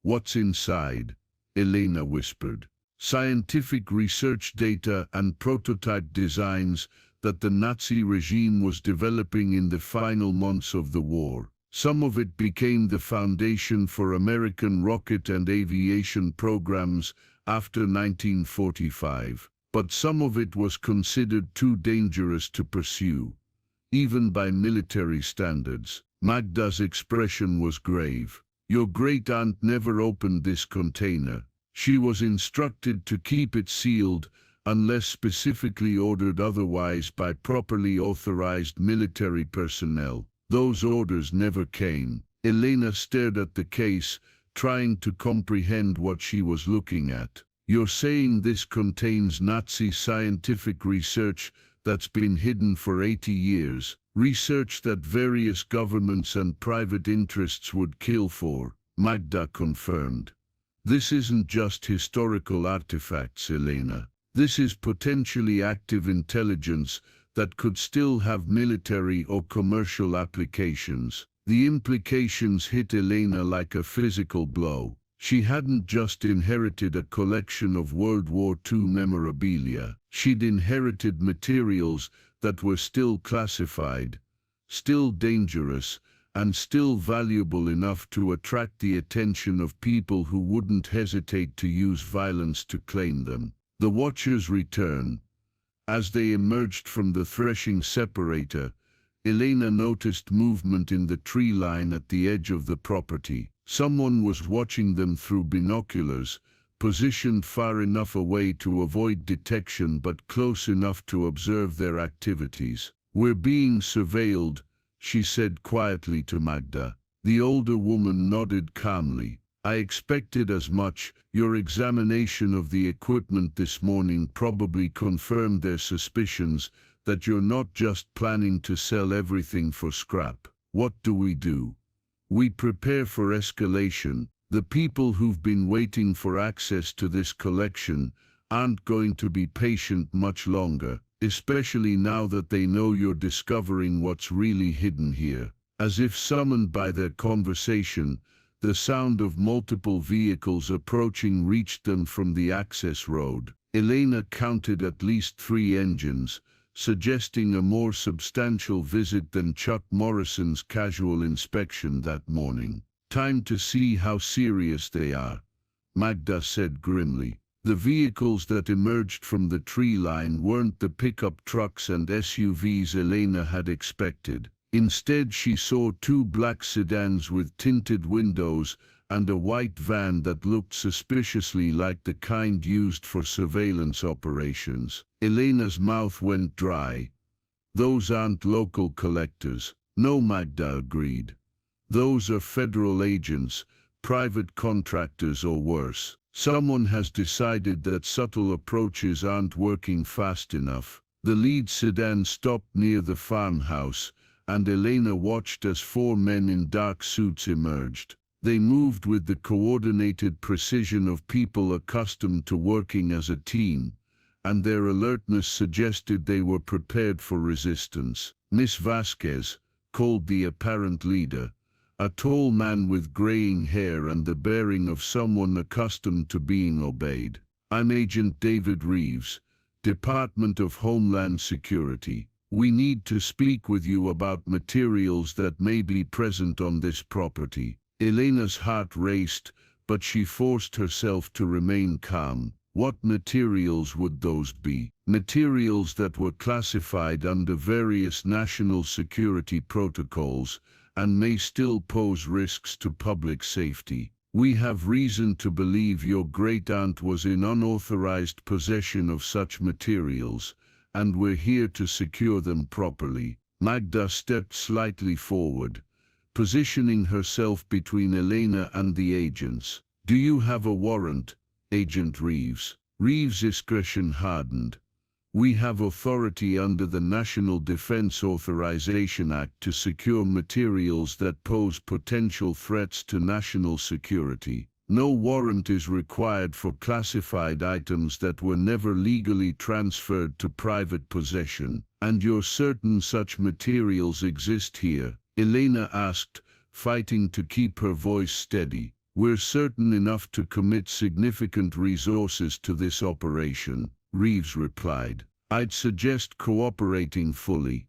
What's inside? Elena whispered. Scientific research data and prototype designs that the Nazi regime was developing in the final months of the war. Some of it became the foundation for American rocket and aviation programs after 1945. But some of it was considered too dangerous to pursue, even by military standards. Magda's expression was grave. Your great-aunt never opened this container. She was instructed to keep it sealed unless specifically ordered otherwise by properly authorized military personnel. Those orders never came. Elena stared at the case, trying to comprehend what she was looking at. You're saying this contains Nazi scientific research that's been hidden for 80 years, research that various governments and private interests would kill for, Magda confirmed. This isn't just historical artifacts, Elena. This is potentially active intelligence that could still have military or commercial applications. The implications hit Elena like a physical blow. She hadn't just inherited a collection of World War II memorabilia. She'd inherited materials that were still classified, still dangerous, and still valuable enough to attract the attention of people who wouldn't hesitate to use violence to claim them. The Watchers returned. As they emerged from the threshing separator, Elena noticed movement in the tree line at the edge of the property. Someone was watching them through binoculars, positioned far enough away to avoid detection but close enough to observe their activities. We're being surveilled, she said quietly to Magda. The older woman nodded calmly. I expected as much. Your examination of the equipment this morning probably confirmed their suspicions that you're not just planning to sell everything for scrap. What do? We prepare for escalation. The people who've been waiting for access to this collection aren't going to be patient much longer, especially now that they know you're discovering what's really hidden here. As if summoned by their conversation, the sound of multiple vehicles approaching reached them from the access road. Elena counted at least 3 engines, suggesting a more substantial visit than Chuck Morrison's casual inspection that morning. Time to see how serious they are, Magda said grimly. The vehicles that emerged from the tree line weren't the pickup trucks and SUVs Elena had expected. Instead, she saw two black sedans with tinted windows and a white van that looked suspiciously like the kind used for surveillance operations. Elena's mouth went dry. "Those aren't local collectors." "No," Magda agreed. "Those are federal agents, private contractors or worse. Someone has decided that subtle approaches aren't working fast enough." The lead sedan stopped near the farmhouse, and Elena watched as four men in dark suits emerged. They moved with the coordinated precision of people accustomed to working as a team, and their alertness suggested they were prepared for resistance. Miss Vasquez, called the apparent leader, a tall man with graying hair and the bearing of someone accustomed to being obeyed. "I'm Agent David Reeves, Department of Homeland Security. We need to speak with you about materials that may be present on this property." Elena's heart raced, but she forced herself to remain calm. What materials would those be? Materials that were classified under various national security protocols and may still pose risks to public safety. "We have reason to believe your great-aunt was in unauthorized possession of such materials, and we're here to secure them properly." Magda stepped slightly forward, positioning herself between Elena and the agents. "Do you have a warrant, Agent Reeves?" Reeves' expression hardened. "We have authority under the National Defense Authorization Act to secure materials that pose potential threats to national security. No warrant is required for classified items that were never legally transferred to private possession." "And you're certain such materials exist here?" Elena asked, fighting to keep her voice steady. "We're certain enough to commit significant resources to this operation," Reeves replied. "I'd suggest cooperating fully.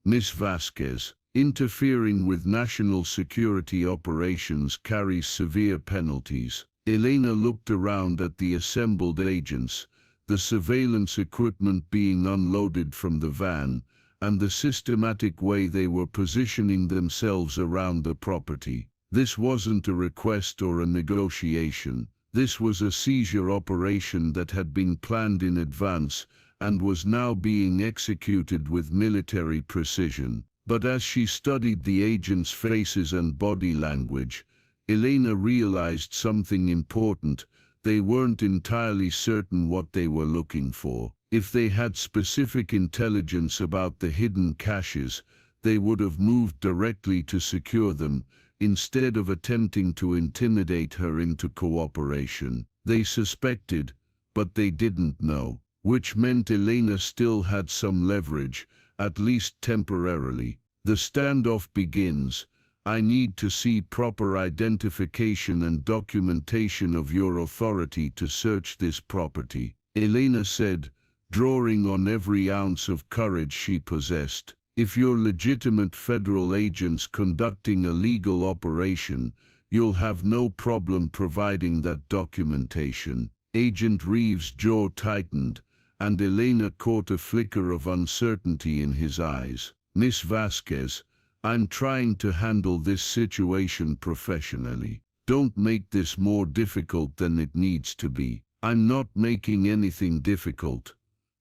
Miss Vasquez, interfering with national security operations carries severe penalties." Elena looked around at the assembled agents, the surveillance equipment being unloaded from the van, and the systematic way they were positioning themselves around the property. This wasn't a request or a negotiation. This was a seizure operation that had been planned in advance and was now being executed with military precision. But as she studied the agents' faces and body language, Elena realized something important. They weren't entirely certain what they were looking for. If they had specific intelligence about the hidden caches, they would have moved directly to secure them, instead of attempting to intimidate her into cooperation. They suspected, but they didn't know, which meant Elena still had some leverage, at least temporarily. "The standoff begins. I need to see proper identification and documentation of your authority to search this property," Elena said, drawing on every ounce of courage she possessed. "If you're legitimate federal agents conducting a legal operation, you'll have no problem providing that documentation." Agent Reeves' jaw tightened, and Elena caught a flicker of uncertainty in his eyes. "Miss Vasquez, I'm trying to handle this situation professionally. Don't make this more difficult than it needs to be." "I'm not making anything difficult,"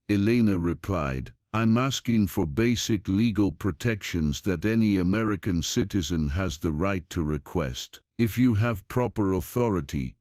Elena replied. "I'm asking for basic legal protections that any American citizen has the right to request. If you have proper authority,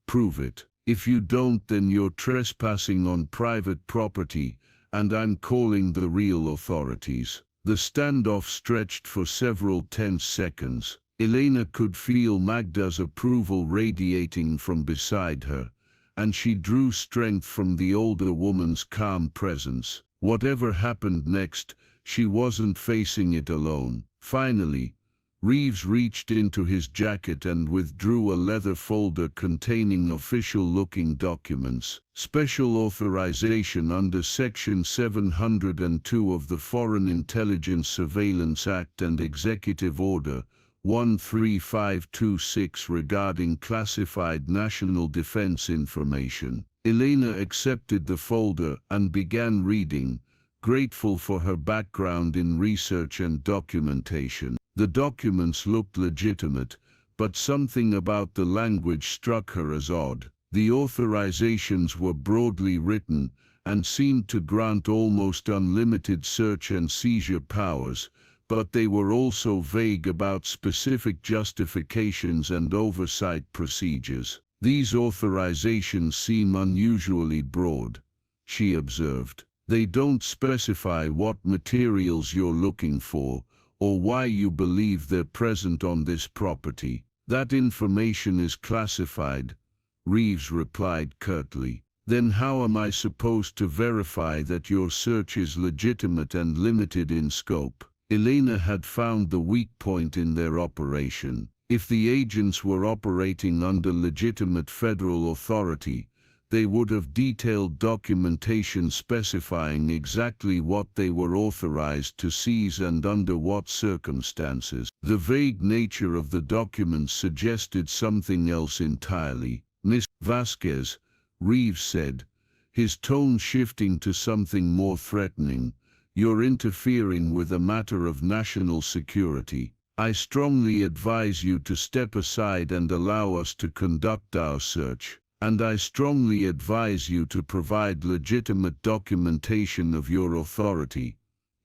prove it. If you don't, then you're trespassing on private property, and I'm calling the real authorities." The standoff stretched for several tense seconds. Elena could feel Magda's approval radiating from beside her, and she drew strength from the older woman's calm presence. Whatever happened next, she wasn't facing it alone. Finally, Reeves reached into his jacket and withdrew a leather folder containing official-looking documents. "Special authorization under Section 702 of the Foreign Intelligence Surveillance Act and Executive Order 13526 regarding classified national defense information." Elena accepted the folder and began reading, grateful for her background in research and documentation. The documents looked legitimate, but something about the language struck her as odd. The authorizations were broadly written and seemed to grant almost unlimited search and seizure powers, but they were also vague about specific justifications and oversight procedures. "These authorizations seem unusually broad," she observed. "They don't specify what materials you're looking for, or why you believe they're present on this property." "That information is classified," Reeves replied curtly. "Then how am I supposed to verify that your search is legitimate and limited in scope?" Elena had found the weak point in their operation. If the agents were operating under legitimate federal authority, they would have detailed documentation specifying exactly what they were authorized to seize and under what circumstances. The vague nature of the documents suggested something else entirely. "Miss Vasquez," Reeves said, his tone shifting to something more threatening, "you're interfering with a matter of national security. I strongly advise you to step aside and allow us to conduct our search. And I strongly advise you to provide legitimate documentation of your authority,"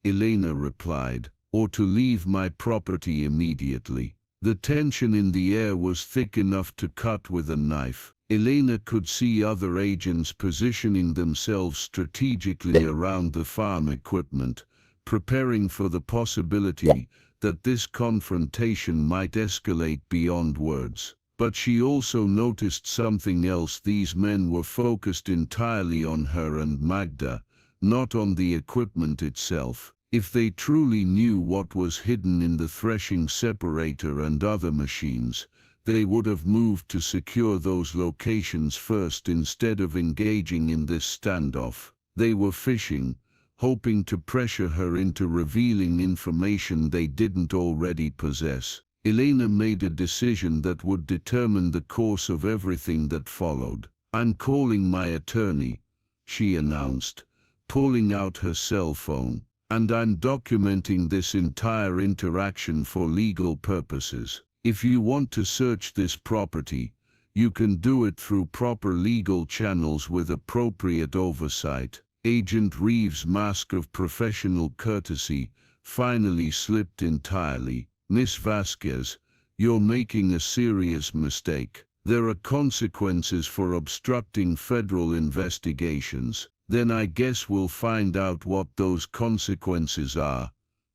Elena replied, "or to leave my property immediately." The tension in the air was thick enough to cut with a knife. Elena could see other agents positioning themselves strategically around the farm equipment, preparing for the possibility that this confrontation might escalate beyond words. But she also noticed something else. These men were focused entirely on her and Magda, not on the equipment itself. If they truly knew what was hidden in the threshing separator and other machines, they would have moved to secure those locations first instead of engaging in this standoff. They were fishing, hoping to pressure her into revealing information they didn't already possess. Elena made a decision that would determine the course of everything that followed. "I'm calling my attorney," she announced, pulling out her cell phone, "and I'm documenting this entire interaction for legal purposes. If you want to search this property, you can do it through proper legal channels with appropriate oversight." Agent Reeves' mask of professional courtesy finally slipped entirely. "Miss Vasquez, you're making a serious mistake. There are consequences for obstructing federal investigations." "Then I guess we'll find out what those consequences are,"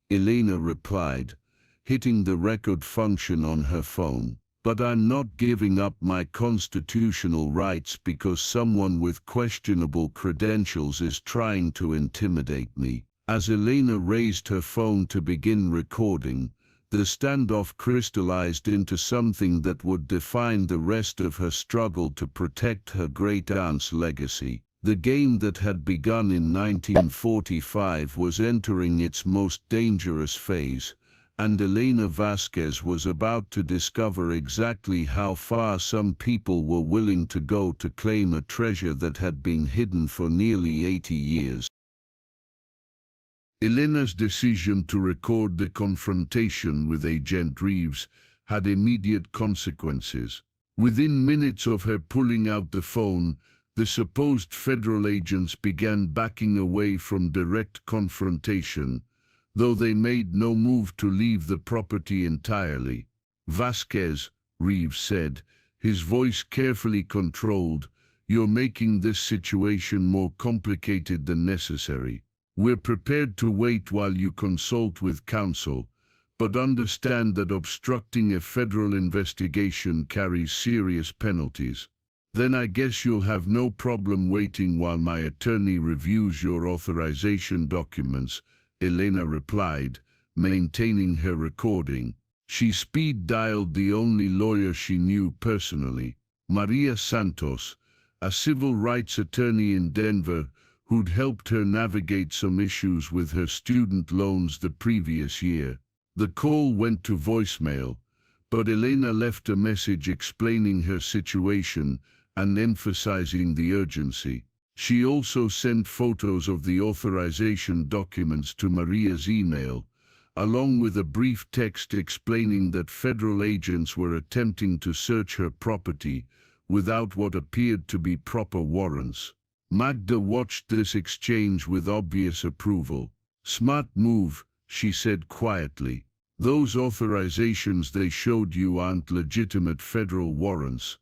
Elena replied, hitting the record function on her phone. "But I'm not giving up my constitutional rights because someone with questionable credentials is trying to intimidate me." As Elena raised her phone to begin recording, the standoff crystallized into something that would define the rest of her struggle to protect her great-aunt's legacy. The game that had begun in 1945 was entering its most dangerous phase, and Elena Vasquez was about to discover exactly how far some people were willing to go to claim a treasure that had been hidden for nearly 80 years. Elena's decision to record the confrontation with Agent Reeves had immediate consequences. Within minutes of her pulling out the phone, the supposed federal agents began backing away from direct confrontation, though they made no move to leave the property entirely. "Vasquez," Reeves said, his voice carefully controlled, "you're making this situation more complicated than necessary. We're prepared to wait while you consult with counsel, but understand that obstructing a federal investigation carries serious penalties." "Then I guess you'll have no problem waiting while my attorney reviews your authorization documents," Elena replied, maintaining her recording. She speed-dialed the only lawyer she knew personally, Maria Santos, a civil rights attorney in Denver, who'd helped her navigate some issues with her student loans the previous year. The call went to voicemail, but Elena left a message explaining her situation and emphasizing the urgency. She also sent photos of the authorization documents to Maria's email, along with a brief text explaining that federal agents were attempting to search her property without what appeared to be proper warrants. Magda watched this exchange with obvious approval. "Smart move," she said quietly. "Those authorizations they showed you aren't legitimate federal warrants.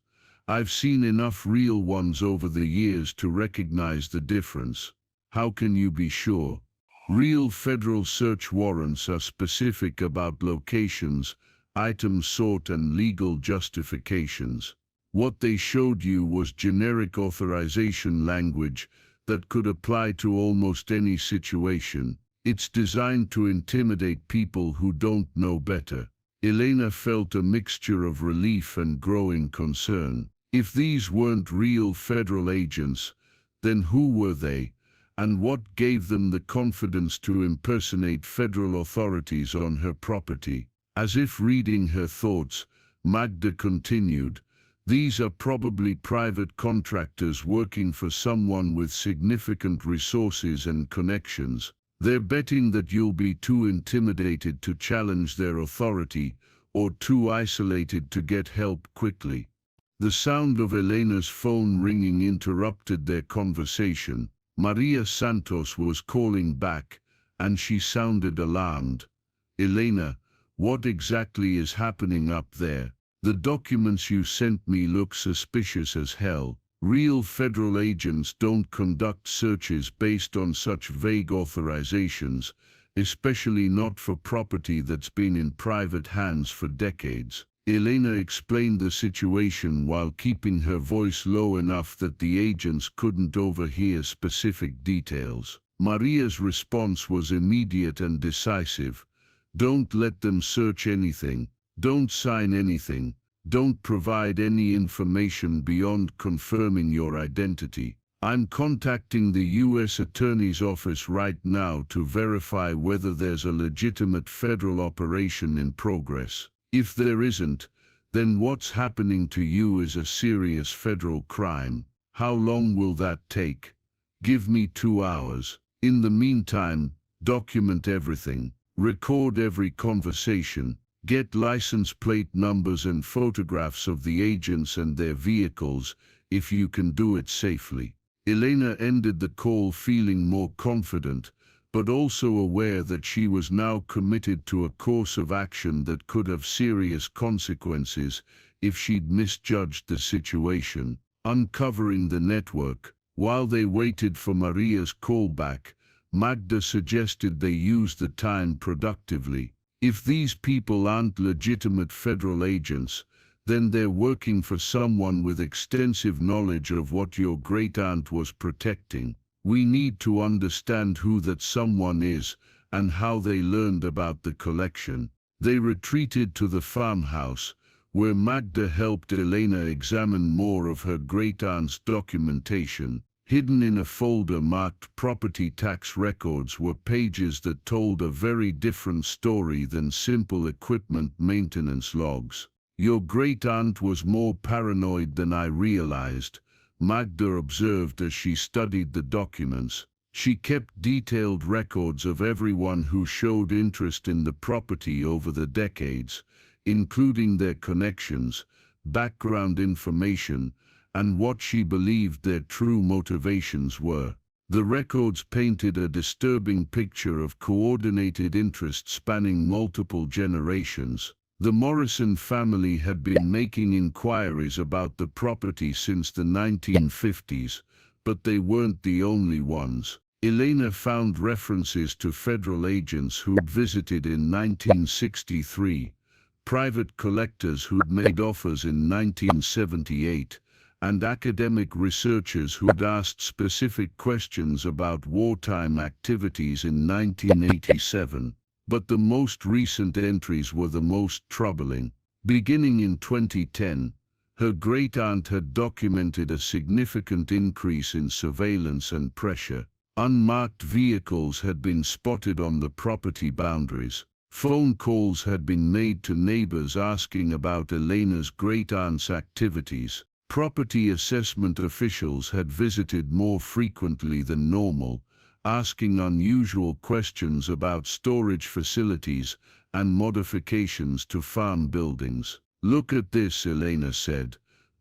I've seen enough real ones over the years to recognize the difference." "How can you be sure?" "Real federal search warrants are specific about locations, items sought, and legal justifications. What they showed you was generic authorization language that could apply to almost any situation. It's designed to intimidate people who don't know better." Elena felt a mixture of relief and growing concern. If these weren't real federal agents, then who were they? And what gave them the confidence to impersonate federal authorities on her property? As if reading her thoughts, Magda continued, "These are probably private contractors working for someone with significant resources and connections. They're betting that you'll be too intimidated to challenge their authority or too isolated to get help quickly." The sound of Elena's phone ringing interrupted their conversation. Maria Santos was calling back, and she sounded alarmed. "Elena, what exactly is happening up there? The documents you sent me look suspicious as hell. Real federal agents don't conduct searches based on such vague authorizations, especially not for property that's been in private hands for decades." Elena explained the situation while keeping her voice low enough that the agents couldn't overhear specific details. Maria's response was immediate and decisive. "Don't let them search anything. Don't sign anything. Don't provide any information beyond confirming your identity. I'm contacting the U.S. Attorney's Office right now to verify whether there's a legitimate federal operation in progress. If there isn't, then what's happening to you is a serious federal crime. How long will that take? Give me 2 hours. In the meantime, document everything. Record every conversation. Get license plate numbers and photographs of the agents and their vehicles, if you can do it safely." Elena ended the call feeling more confident, but also aware that she was now committed to a course of action that could have serious consequences if she'd misjudged the situation. Uncovering the network. While they waited for Maria's callback, Magda suggested they use the time productively. If these people aren't legitimate federal agents, then they're working for someone with extensive knowledge of what your great-aunt was protecting. We need to understand who that someone is and how they learned about the collection. They retreated to the farmhouse, where Magda helped Elena examine more of her great-aunt's documentation. Hidden in a folder marked property tax records were pages that told a very different story than simple equipment maintenance logs. "Your great-aunt was more paranoid than I realized," Magda observed as she studied the documents. "She kept detailed records of everyone who showed interest in the property over the decades, including their connections, background information, and what she believed their true motivations were. The records painted a disturbing picture of coordinated interest spanning multiple generations. The Morrison family had been making inquiries about the property since the 1950s, but they weren't the only ones. Elena found references to federal agents who'd visited in 1963, private collectors who'd made offers in 1978, and academic researchers who'd asked specific questions about wartime activities in 1987. But the most recent entries were the most troubling. Beginning in 2010, her great-aunt had documented a significant increase in surveillance and pressure. Unmarked vehicles had been spotted on the property boundaries. Phone calls had been made to neighbors asking about Elena's great-aunt's activities. Property assessment officials had visited more frequently than normal, asking unusual questions about storage facilities and modifications to farm buildings. "Look at this," Elena said,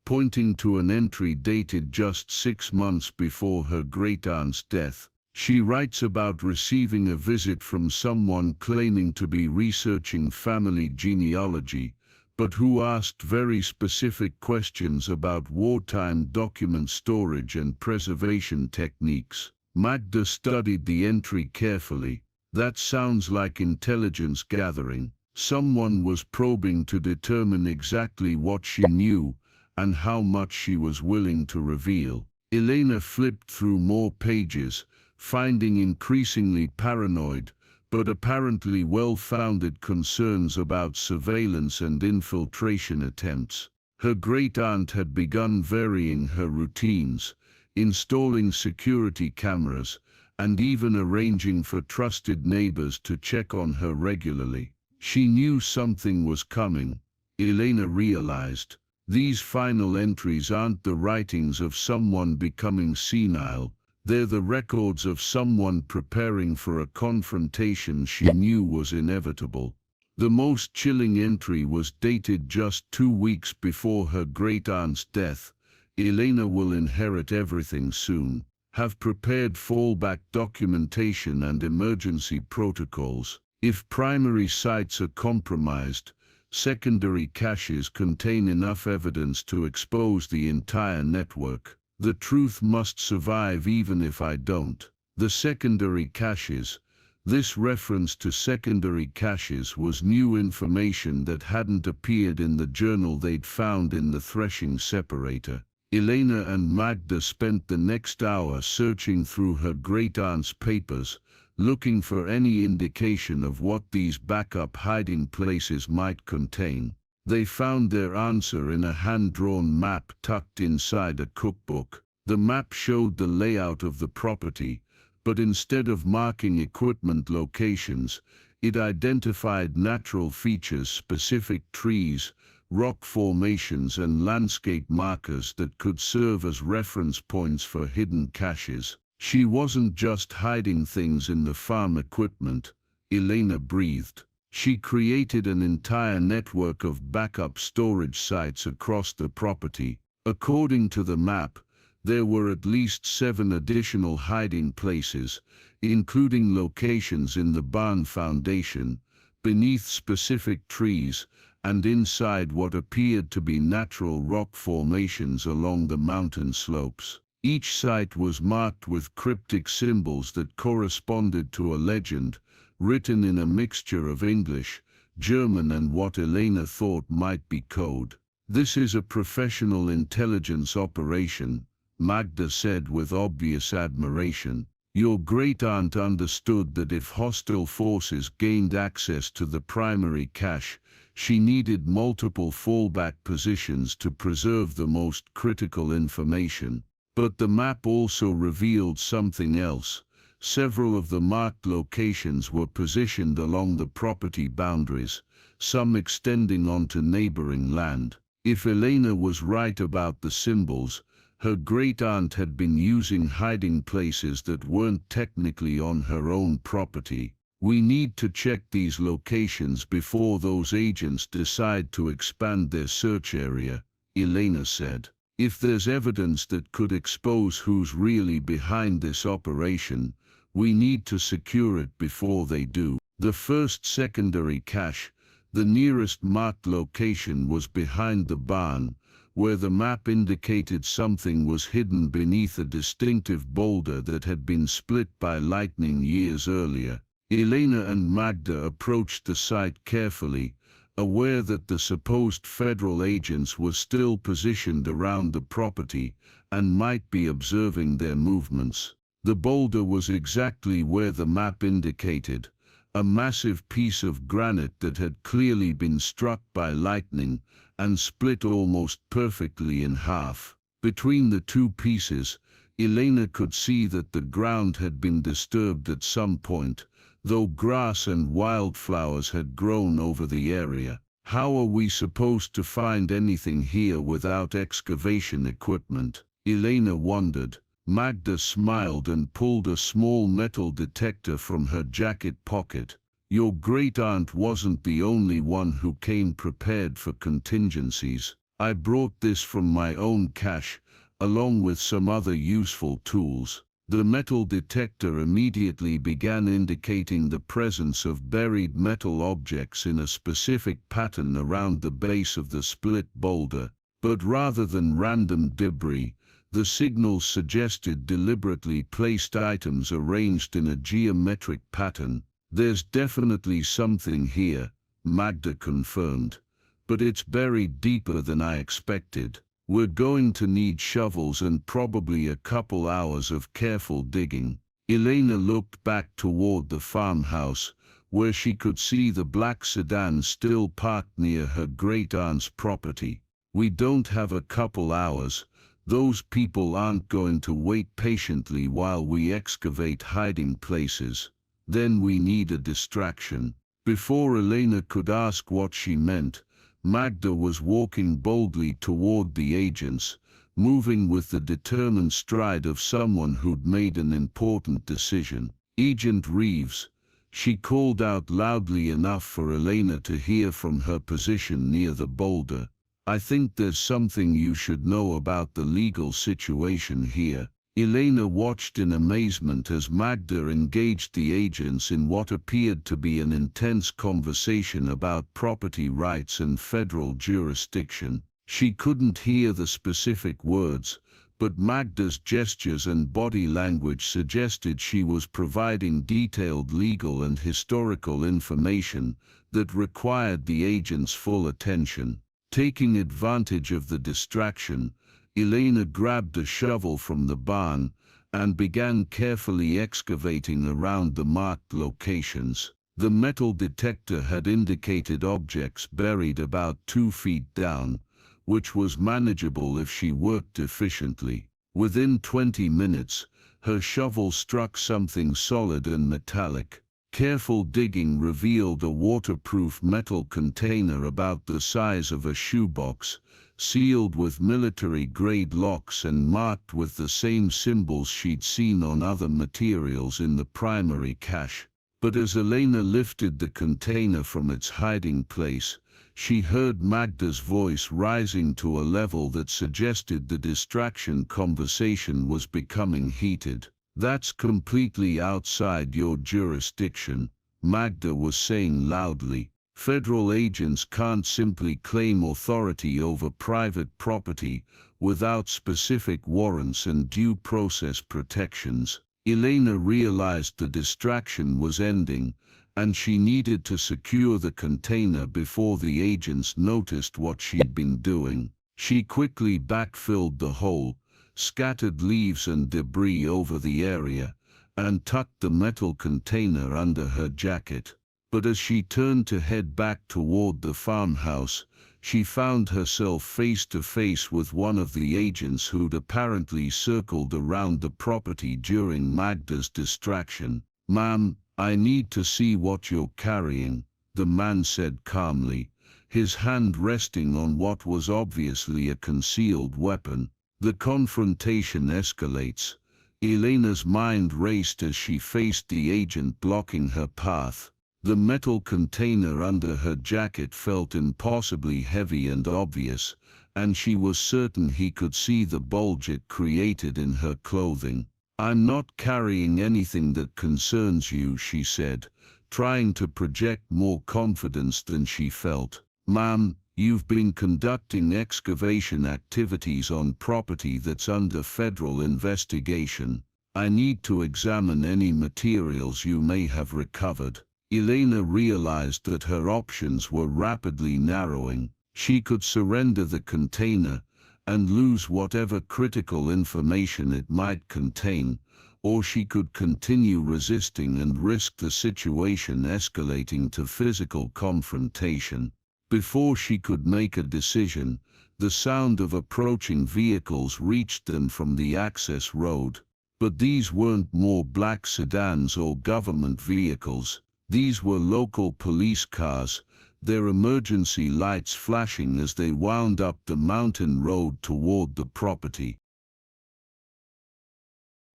pointing to an entry dated just 6 months before her great-aunt's death. She writes about receiving a visit from someone claiming to be researching family genealogy, but who asked very specific questions about wartime document storage and preservation techniques. Magda studied the entry carefully. "That sounds like intelligence gathering. Someone was probing to determine exactly what she knew and how much she was willing to reveal." Elena flipped through more pages, finding increasingly paranoid, but apparently well-founded concerns about surveillance and infiltration attempts. Her great-aunt had begun varying her routines, installing security cameras, and even arranging for trusted neighbors to check on her regularly. She knew something was coming, Elena realized. These final entries aren't the writings of someone becoming senile. They're the records of someone preparing for a confrontation she knew was inevitable. The most chilling entry was dated just 2 weeks before her great-aunt's death. "Elena will inherit everything soon. Have prepared fallback documentation and emergency protocols. If primary sites are compromised, secondary caches contain enough evidence to expose the entire network. The truth must survive even if I don't." The secondary caches. This reference to secondary caches was new information that hadn't appeared in the journal they'd found in the threshing separator. Elena and Magda spent the next hour searching through her great-aunt's papers, looking for any indication of what these backup hiding places might contain. They found their answer in a hand-drawn map tucked inside a cookbook. The map showed the layout of the property, but instead of marking equipment locations, it identified natural features, specific trees, rock formations and landscape markers that could serve as reference points for hidden caches. She wasn't just hiding things in the farm equipment, Elena breathed. She created an entire network of backup storage sites across the property. According to the map, there were at least 7 additional hiding places, including locations in the barn foundation, beneath specific trees, and inside what appeared to be natural rock formations along the mountain slopes. Each site was marked with cryptic symbols that corresponded to a legend, written in a mixture of English, German and what Elena thought might be code. "This is a professional intelligence operation," Magda said with obvious admiration. "Your great-aunt understood that if hostile forces gained access to the primary cache, she needed multiple fallback positions to preserve the most critical information. But the map also revealed something else. Several of the marked locations were positioned along the property boundaries, some extending onto neighboring land. If Elena was right about the symbols, her great-aunt had been using hiding places that weren't technically on her own property. "We need to check these locations before those agents decide to expand their search area," Elena said. "If there's evidence that could expose who's really behind this operation, we need to secure it before they do." The first secondary cache, the nearest marked location, was behind the barn, where the map indicated something was hidden beneath a distinctive boulder that had been split by lightning years earlier. Elena and Magda approached the site carefully, aware that the supposed federal agents were still positioned around the property and might be observing their movements. The boulder was exactly where the map indicated, a massive piece of granite that had clearly been struck by lightning and split almost perfectly in half. Between the two pieces, Elena could see that the ground had been disturbed at some point, though grass and wildflowers had grown over the area. How are we supposed to find anything here without excavation equipment? Elena wondered. Magda smiled and pulled a small metal detector from her jacket pocket. Your great-aunt wasn't the only one who came prepared for contingencies. I brought this from my own cache, along with some other useful tools. The metal detector immediately began indicating the presence of buried metal objects in a specific pattern around the base of the split boulder. But rather than random debris, the signals suggested deliberately placed items arranged in a geometric pattern. There's definitely something here, Magda confirmed. But it's buried deeper than I expected. We're going to need shovels and probably a couple hours of careful digging. Elena looked back toward the farmhouse, where she could see the black sedan still parked near her great-aunt's property. We don't have a couple hours. Those people aren't going to wait patiently while we excavate hiding places. Then we need a distraction. Before Elena could ask what she meant, Magda was walking boldly toward the agents, moving with the determined stride of someone who'd made an important decision. Agent Reeves, she called out loudly enough for Elena to hear from her position near the boulder. I think there's something you should know about the legal situation here. Elena watched in amazement as Magda engaged the agents in what appeared to be an intense conversation about property rights and federal jurisdiction. She couldn't hear the specific words, but Magda's gestures and body language suggested she was providing detailed legal and historical information that required the agents' full attention. Taking advantage of the distraction, Elena grabbed a shovel from the barn and began carefully excavating around the marked locations. The metal detector had indicated objects buried about 2 feet down, which was manageable if she worked efficiently. Within 20 minutes, her shovel struck something solid and metallic. Careful digging revealed a waterproof metal container about the size of a shoebox, sealed with military-grade locks and marked with the same symbols she'd seen on other materials in the primary cache. But as Elena lifted the container from its hiding place, she heard Magda's voice rising to a level that suggested the distraction conversation was becoming heated. That's completely outside your jurisdiction, Magda was saying loudly. Federal agents can't simply claim authority over private property without specific warrants and due process protections. Elena realized the distraction was ending, and she needed to secure the container before the agents noticed what she'd been doing. She quickly backfilled the hole, scattered leaves and debris over the area, and tucked the metal container under her jacket. But as she turned to head back toward the farmhouse, she found herself face to face with one of the agents who'd apparently circled around the property during Magda's distraction. "Ma'am, I need to see what you're carrying," the man said calmly, his hand resting on what was obviously a concealed weapon. The confrontation escalates. Elena's mind raced as she faced the agent blocking her path. The metal container under her jacket felt impossibly heavy and obvious, and she was certain he could see the bulge it created in her clothing. "I'm not carrying anything that concerns you," she said, trying to project more confidence than she felt. "Ma'am, you've been conducting excavation activities on property that's under federal investigation. I need to examine any materials you may have recovered." Elena realized that her options were rapidly narrowing. She could surrender the container and lose whatever critical information it might contain, or she could continue resisting and risk the situation escalating to physical confrontation. Before she could make a decision, the sound of approaching vehicles reached them from the access road. But these weren't more black sedans or government vehicles. These were local police cars, their emergency lights flashing as they wound up the mountain road toward the property.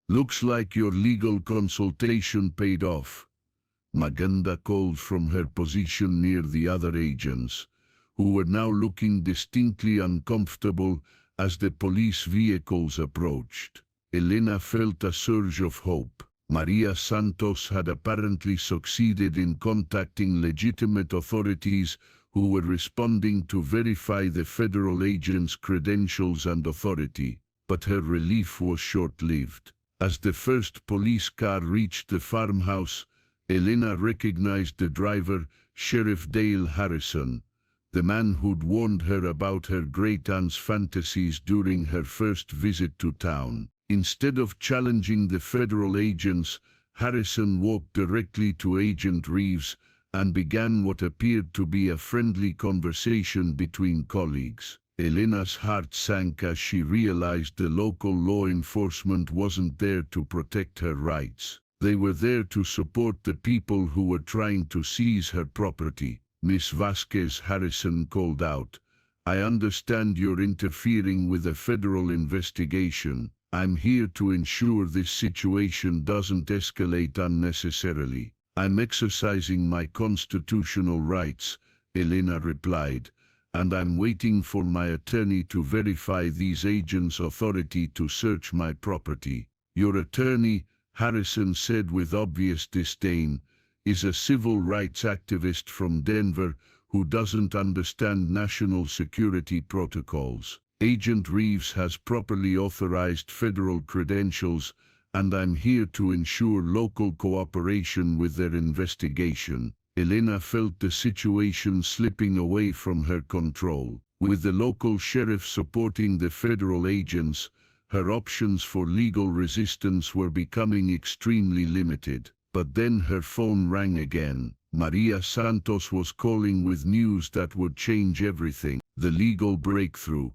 "Looks like your legal consultation paid off," Maganda called from her position near the other agents, who were now looking distinctly uncomfortable as the police vehicles approached. Elena felt a surge of hope. Maria Santos had apparently succeeded in contacting legitimate authorities who were responding to verify the federal agent's credentials and authority, but her relief was short-lived. As the first police car reached the farmhouse, Elena recognized the driver, Sheriff Dale Harrison, the man who'd warned her about her great-aunt's fantasies during her first visit to town. Instead of challenging the federal agents, Harrison walked directly to Agent Reeves and began what appeared to be a friendly conversation between colleagues. Elena's heart sank as she realized the local law enforcement wasn't there to protect her rights. They were there to support the people who were trying to seize her property. "Miss Vasquez," Harrison called out, "I understand you're interfering with a federal investigation. I'm here to ensure this situation doesn't escalate unnecessarily." "I'm exercising my constitutional rights," Elena replied, "and I'm waiting for my attorney to verify these agents' authority to search my property." "Your attorney," Harrison said with obvious disdain, "is a civil rights activist from Denver who doesn't understand national security protocols. Agent Reeves has properly authorized federal credentials, and I'm here to ensure local cooperation with their investigation." Elena felt the situation slipping away from her control. With the local sheriff supporting the federal agents, her options for legal resistance were becoming extremely limited. But then her phone rang again. Maria Santos was calling with news that would change everything. "The legal breakthrough.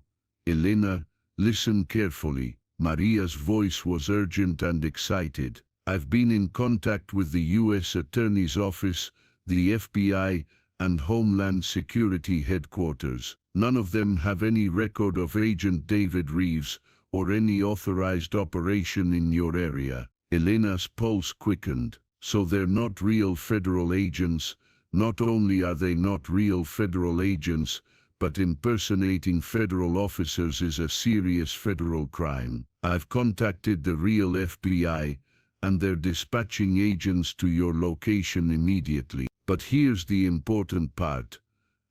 Elena, listen carefully." Maria's voice was urgent and excited. "I've been in contact with the U.S. Attorney's Office, the FBI, and Homeland Security headquarters. None of them have any record of Agent David Reeves or any authorized operation in your area." Elena's pulse quickened. "So they're not real federal agents. Not only are they not real federal agents, but impersonating federal officers is a serious federal crime. I've contacted the real FBI, and they're dispatching agents to your location immediately. But here's the important part.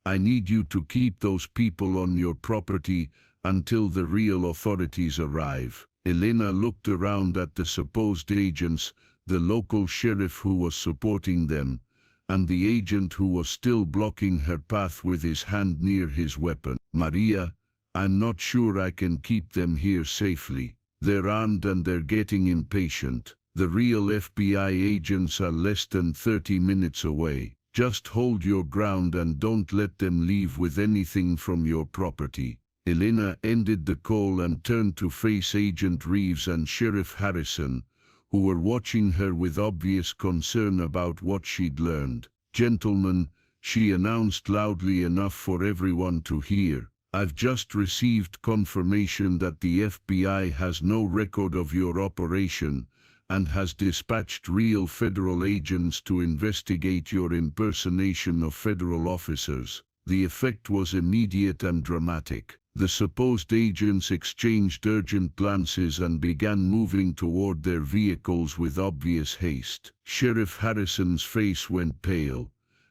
I need you to keep those people on your property until the real authorities arrive." Elena looked around at the supposed agents, the local sheriff who was supporting them, and the agent who was still blocking her path with his hand near his weapon. "Maria, I'm not sure I can keep them here safely. They're armed and they're getting impatient. The real FBI agents are less than 30 minutes away. Just hold your ground and don't let them leave with anything from your property." Elena ended the call and turned to face Agent Reeves and Sheriff Harrison, who were watching her with obvious concern about what she'd learned. "Gentlemen," she announced loudly enough for everyone to hear, "I've just received confirmation that the FBI has no record of your operation and has dispatched real federal agents to investigate your impersonation of federal officers." The effect was immediate and dramatic. The supposed agents exchanged urgent glances and began moving toward their vehicles with obvious haste. Sheriff Harrison's face went pale,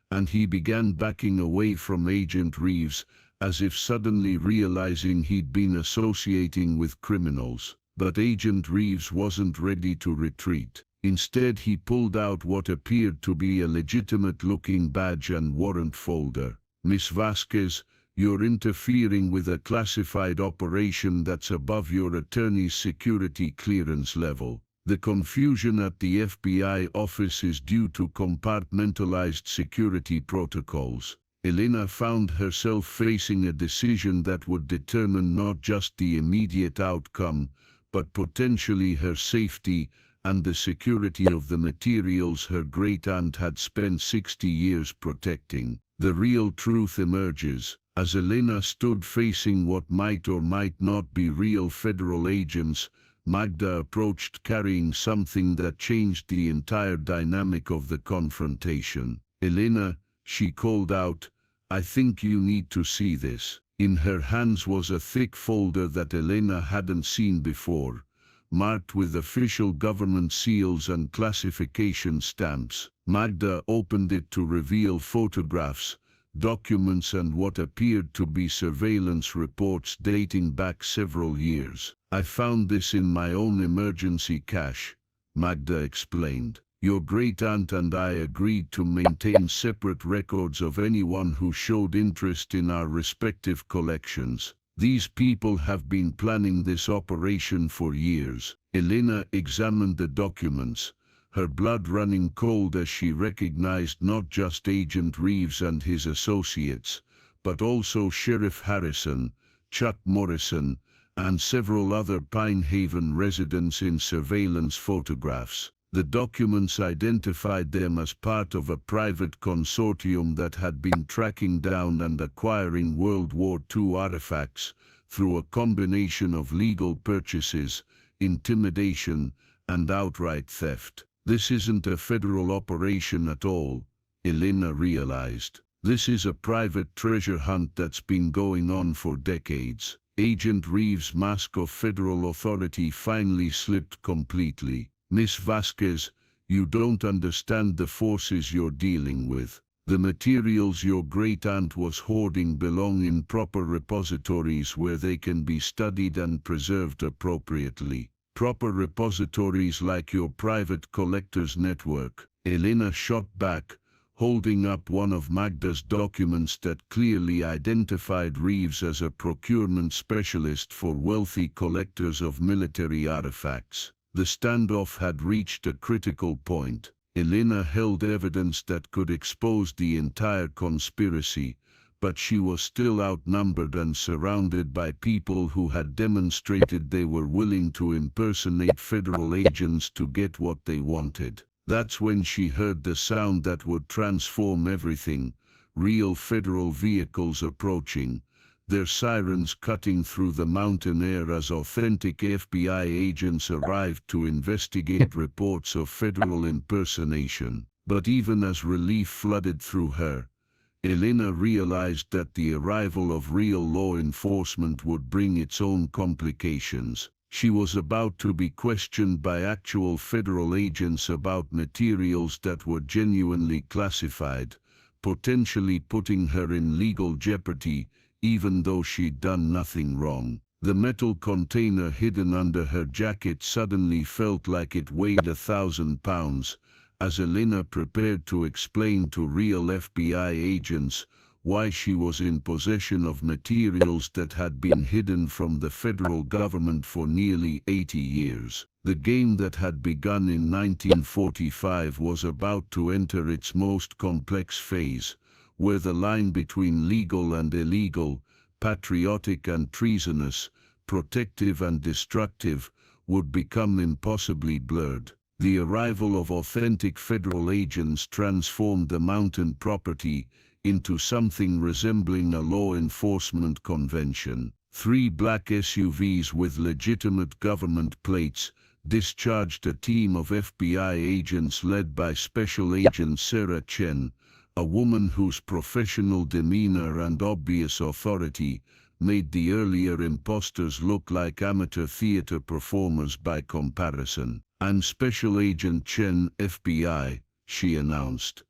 and he began backing away from Agent Reeves, as if suddenly realizing he'd been associating with criminals. But Agent Reeves wasn't ready to retreat. Instead, he pulled out what appeared to be a legitimate-looking badge and warrant folder. "Miss Vasquez, you're interfering with a classified operation that's above your attorney's security clearance level. The confusion at the FBI office is due to compartmentalized security protocols." Elena found herself facing a decision that would determine not just the immediate outcome, but potentially her safety and the security of the materials her great-aunt had spent 60 years protecting. The real truth emerges. As Elena stood facing what might or might not be real federal agents, Magda approached carrying something that changed the entire dynamic of the confrontation. "Elena," she called out, "I think you need to see this." In her hands was a thick folder that Elena hadn't seen before, marked with official government seals and classification stamps. Magda opened it to reveal photographs, documents and what appeared to be surveillance reports dating back several years. "I found this in my own emergency cache," Magda explained. "Your great-aunt and I agreed to maintain separate records of anyone who showed interest in our respective collections. These people have been planning this operation for years." Elena examined the documents, her blood running cold as she recognized not just Agent Reeves and his associates, but also Sheriff Harrison, Chuck Morrison, and several other Pinehaven residents in surveillance photographs. The documents identified them as part of a private consortium that had been tracking down and acquiring World War II artifacts through a combination of legal purchases, intimidation, and outright theft. "This isn't a federal operation at all," Elena realized. "This is a private treasure hunt that's been going on for decades." Agent Reeves' mask of federal authority finally slipped completely. "Miss Vasquez, you don't understand the forces you're dealing with. The materials your great-aunt was hoarding belong in proper repositories where they can be studied and preserved appropriately. Proper repositories like your private collectors network." Elena shot back, holding up one of Magda's documents that clearly identified Reeves as a procurement specialist for wealthy collectors of military artifacts. The standoff had reached a critical point. Elena held evidence that could expose the entire conspiracy, but she was still outnumbered and surrounded by people who had demonstrated they were willing to impersonate federal agents to get what they wanted. That's when she heard the sound that would transform everything: real federal vehicles approaching, their sirens cutting through the mountain air as authentic FBI agents arrived to investigate reports of federal impersonation. But even as relief flooded through her, Elena realized that the arrival of real law enforcement would bring its own complications. She was about to be questioned by actual federal agents about materials that were genuinely classified, potentially putting her in legal jeopardy, even though she'd done nothing wrong. The metal container hidden under her jacket suddenly felt like it weighed 1,000 pounds, as Elena prepared to explain to real FBI agents why she was in possession of materials that had been hidden from the federal government for nearly 80 years. The game that had begun in 1945 was about to enter its most complex phase, where the line between legal and illegal, patriotic and treasonous, protective and destructive, would become impossibly blurred. The arrival of authentic federal agents transformed the mountain property into something resembling a law enforcement convention. 3 black SUVs with legitimate government plates discharged a team of FBI agents led by Special Agent Sarah Chen, a woman whose professional demeanor and obvious authority made the earlier imposters look like amateur theater performers by comparison. "I'm Special Agent Chen, FBI," she announced,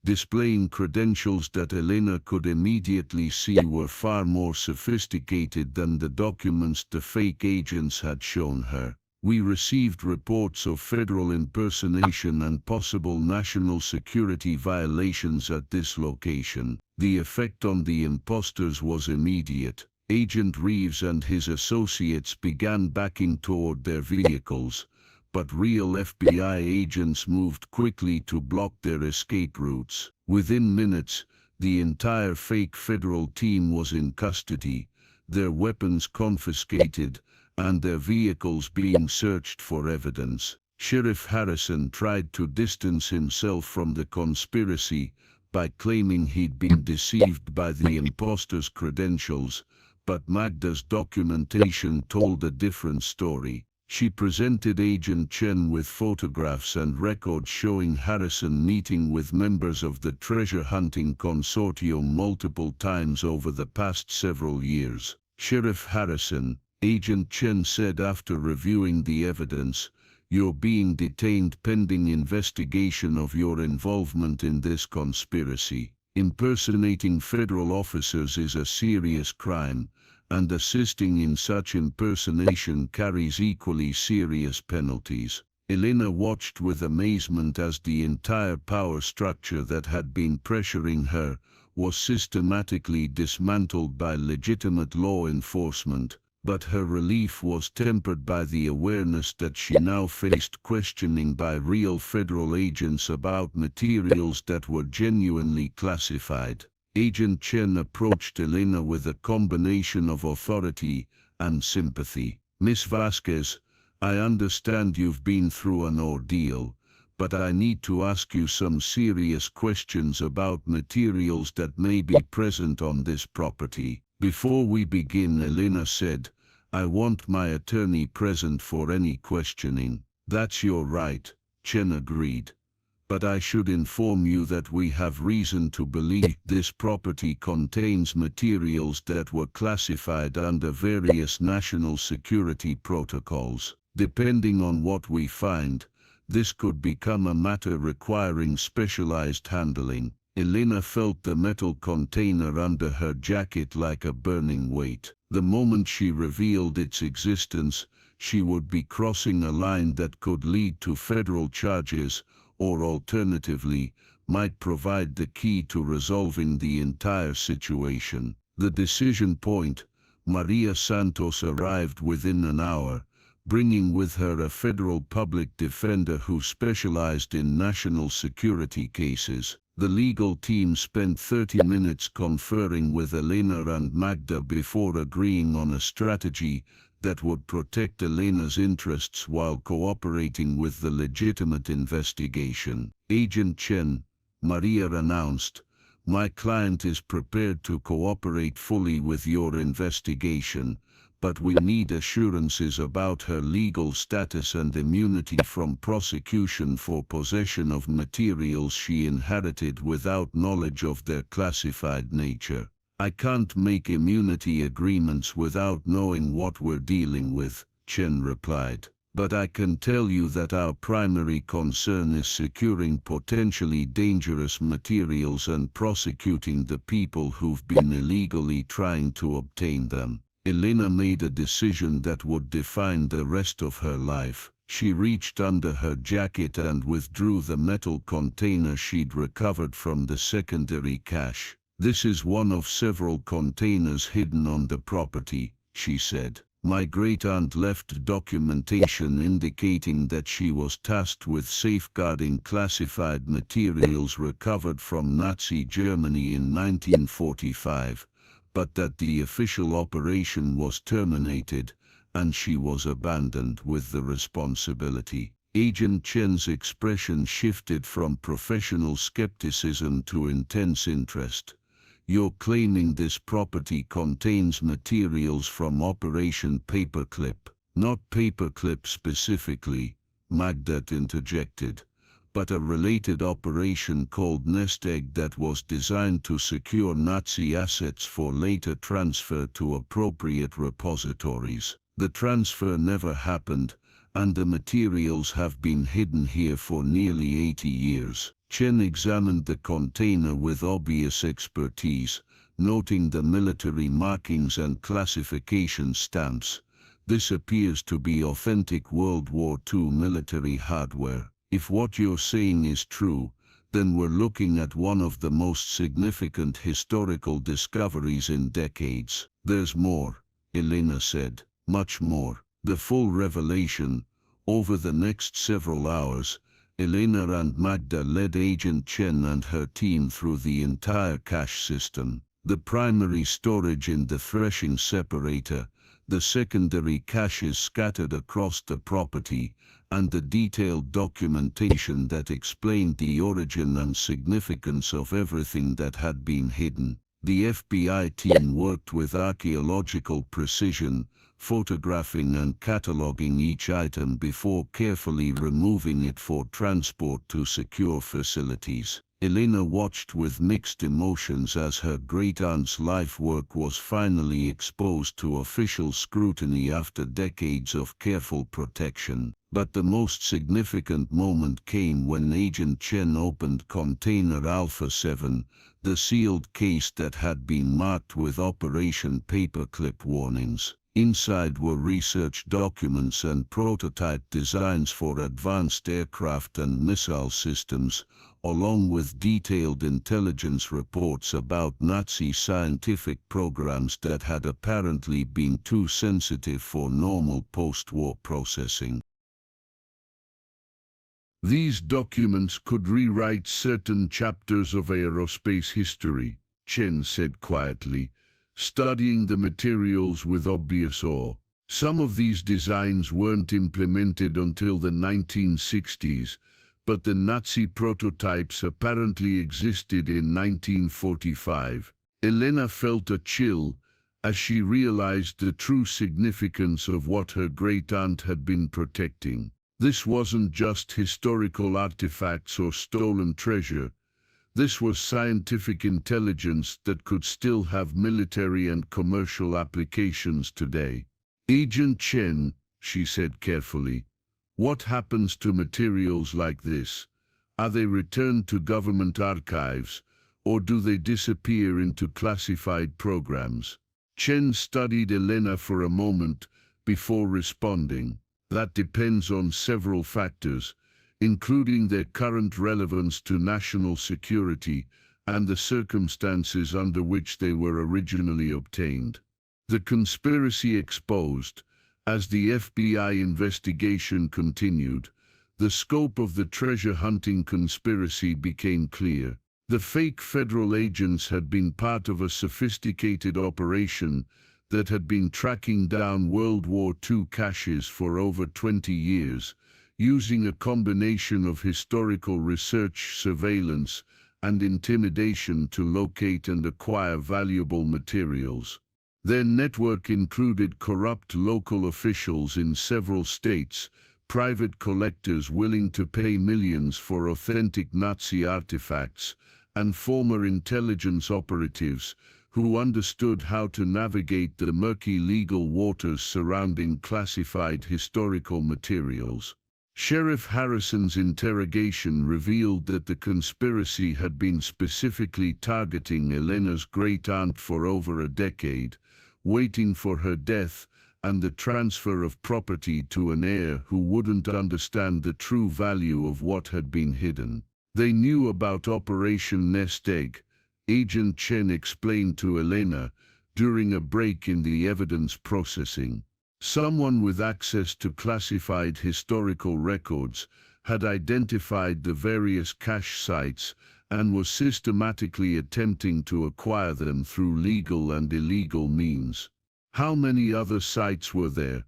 displaying credentials that Elena could immediately see were far more sophisticated than the documents the fake agents had shown her. "We received reports of federal impersonation and possible national security violations at this location." The effect on the imposters was immediate. Agent Reeves and his associates began backing toward their vehicles, but real FBI agents moved quickly to block their escape routes. Within minutes, the entire fake federal team was in custody, their weapons confiscated, and their vehicles being searched for evidence. Sheriff Harrison tried to distance himself from the conspiracy, by claiming he'd been deceived by the imposter's credentials, but Magda's documentation told a different story. She presented Agent Chen with photographs and records showing Harrison meeting with members of the treasure hunting consortium multiple times over the past several years. "Sheriff Harrison," Agent Chen said after reviewing the evidence, "you're being detained pending investigation of your involvement in this conspiracy. Impersonating federal officers is a serious crime, and assisting in such impersonation carries equally serious penalties." Elena watched with amazement as the entire power structure that had been pressuring her was systematically dismantled by legitimate law enforcement, but her relief was tempered by the awareness that she now faced questioning by real federal agents about materials that were genuinely classified. Agent Chen approached Elena with a combination of authority and sympathy. "Miss Vasquez, I understand you've been through an ordeal, but I need to ask you some serious questions about materials that may be present on this property." "Before we begin," Elena said, "I want my attorney present for any questioning." "That's your right," Chen agreed. "But I should inform you that we have reason to believe this property contains materials that were classified under various national security protocols. Depending on what we find, this could become a matter requiring specialized handling." Elena felt the metal container under her jacket like a burning weight. The moment she revealed its existence, she would be crossing a line that could lead to federal charges, or alternatively, might provide the key to resolving the entire situation. The decision point, Maria Santos arrived within an hour, bringing with her a federal public defender who specialized in national security cases. The legal team spent 30 minutes conferring with Elena and Magda before agreeing on a strategy that would protect Elena's interests while cooperating with the legitimate investigation. "Agent Chen," Maria announced, "my client is prepared to cooperate fully with your investigation, but we need assurances about her legal status and immunity from prosecution for possession of materials she inherited without knowledge of their classified nature." "I can't make immunity agreements without knowing what we're dealing with," Chen replied. "But I can tell you that our primary concern is securing potentially dangerous materials and prosecuting the people who've been illegally trying to obtain them." Elena made a decision that would define the rest of her life. She reached under her jacket and withdrew the metal container she'd recovered from the secondary cache. "This is one of several containers hidden on the property," she said. "My great-aunt left documentation indicating that she was tasked with safeguarding classified materials recovered from Nazi Germany in 1945, but that the official operation was terminated, and she was abandoned with the responsibility." Agent Chen's expression shifted from professional skepticism to intense interest. "You're claiming this property contains materials from Operation Paperclip." "Not Paperclip specifically," Magda interjected, "but a related operation called Nest Egg that was designed to secure Nazi assets for later transfer to appropriate repositories. The transfer never happened, and the materials have been hidden here for nearly 80 years. Chen examined the container with obvious expertise, noting the military markings and classification stamps. "This appears to be authentic World War II military hardware. If what you're saying is true, then we're looking at one of the most significant historical discoveries in decades." "There's more," Elena said. "Much more." The full revelation. Over the next several hours, Elena and Magda led Agent Chen and her team through the entire cache system. The primary storage in the threshing separator, the secondary caches scattered across the property, and the detailed documentation that explained the origin and significance of everything that had been hidden. The FBI team worked with archaeological precision, photographing and cataloging each item before carefully removing it for transport to secure facilities. Elena watched with mixed emotions as her great-aunt's life work was finally exposed to official scrutiny after decades of careful protection. But the most significant moment came when Agent Chen opened Container Alpha 7, the sealed case that had been marked with Operation Paperclip warnings. Inside were research documents and prototype designs for advanced aircraft and missile systems, along with detailed intelligence reports about Nazi scientific programs that had apparently been too sensitive for normal post-war processing. These documents could rewrite certain chapters of aerospace history, Chen said quietly, studying the materials with obvious awe. Some of these designs weren't implemented until the 1960s, but the Nazi prototypes apparently existed in 1945. Elena felt a chill as she realized the true significance of what her great-aunt had been protecting. This wasn't just historical artifacts or stolen treasure. This was scientific intelligence that could still have military and commercial applications today. Agent Chen, she said carefully, what happens to materials like this? Are they returned to government archives, or do they disappear into classified programs? Chen studied Elena for a moment before responding. That depends on several factors, including their current relevance to national security and the circumstances under which they were originally obtained. The conspiracy exposed. As the FBI investigation continued, the scope of the treasure-hunting conspiracy became clear. The fake federal agents had been part of a sophisticated operation that had been tracking down World War II caches for over 20 years, using a combination of historical research, surveillance, and intimidation to locate and acquire valuable materials. Their network included corrupt local officials in several states, private collectors willing to pay millions for authentic Nazi artifacts, and former intelligence operatives who understood how to navigate the murky legal waters surrounding classified historical materials. Sheriff Harrison's interrogation revealed that the conspiracy had been specifically targeting Elena's great-aunt for over a decade, waiting for her death and the transfer of property to an heir who wouldn't understand the true value of what had been hidden. They knew about Operation Nest Egg, Agent Chen explained to Elena during a break in the evidence processing. Someone with access to classified historical records had identified the various cache sites and was systematically attempting to acquire them through legal and illegal means. How many other sites were there?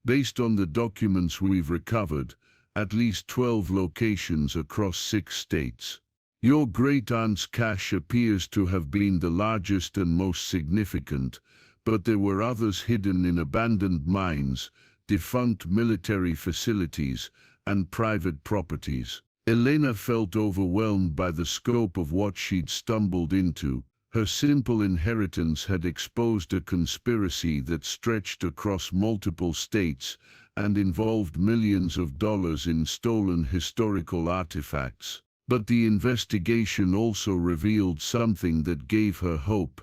Based on the documents we've recovered, at least 12 locations across 6 states. Your great-aunt's cache appears to have been the largest and most significant, but there were others hidden in abandoned mines, defunct military facilities, and private properties. Elena felt overwhelmed by the scope of what she'd stumbled into. Her simple inheritance had exposed a conspiracy that stretched across multiple states and involved millions of dollars in stolen historical artifacts. But the investigation also revealed something that gave her hope.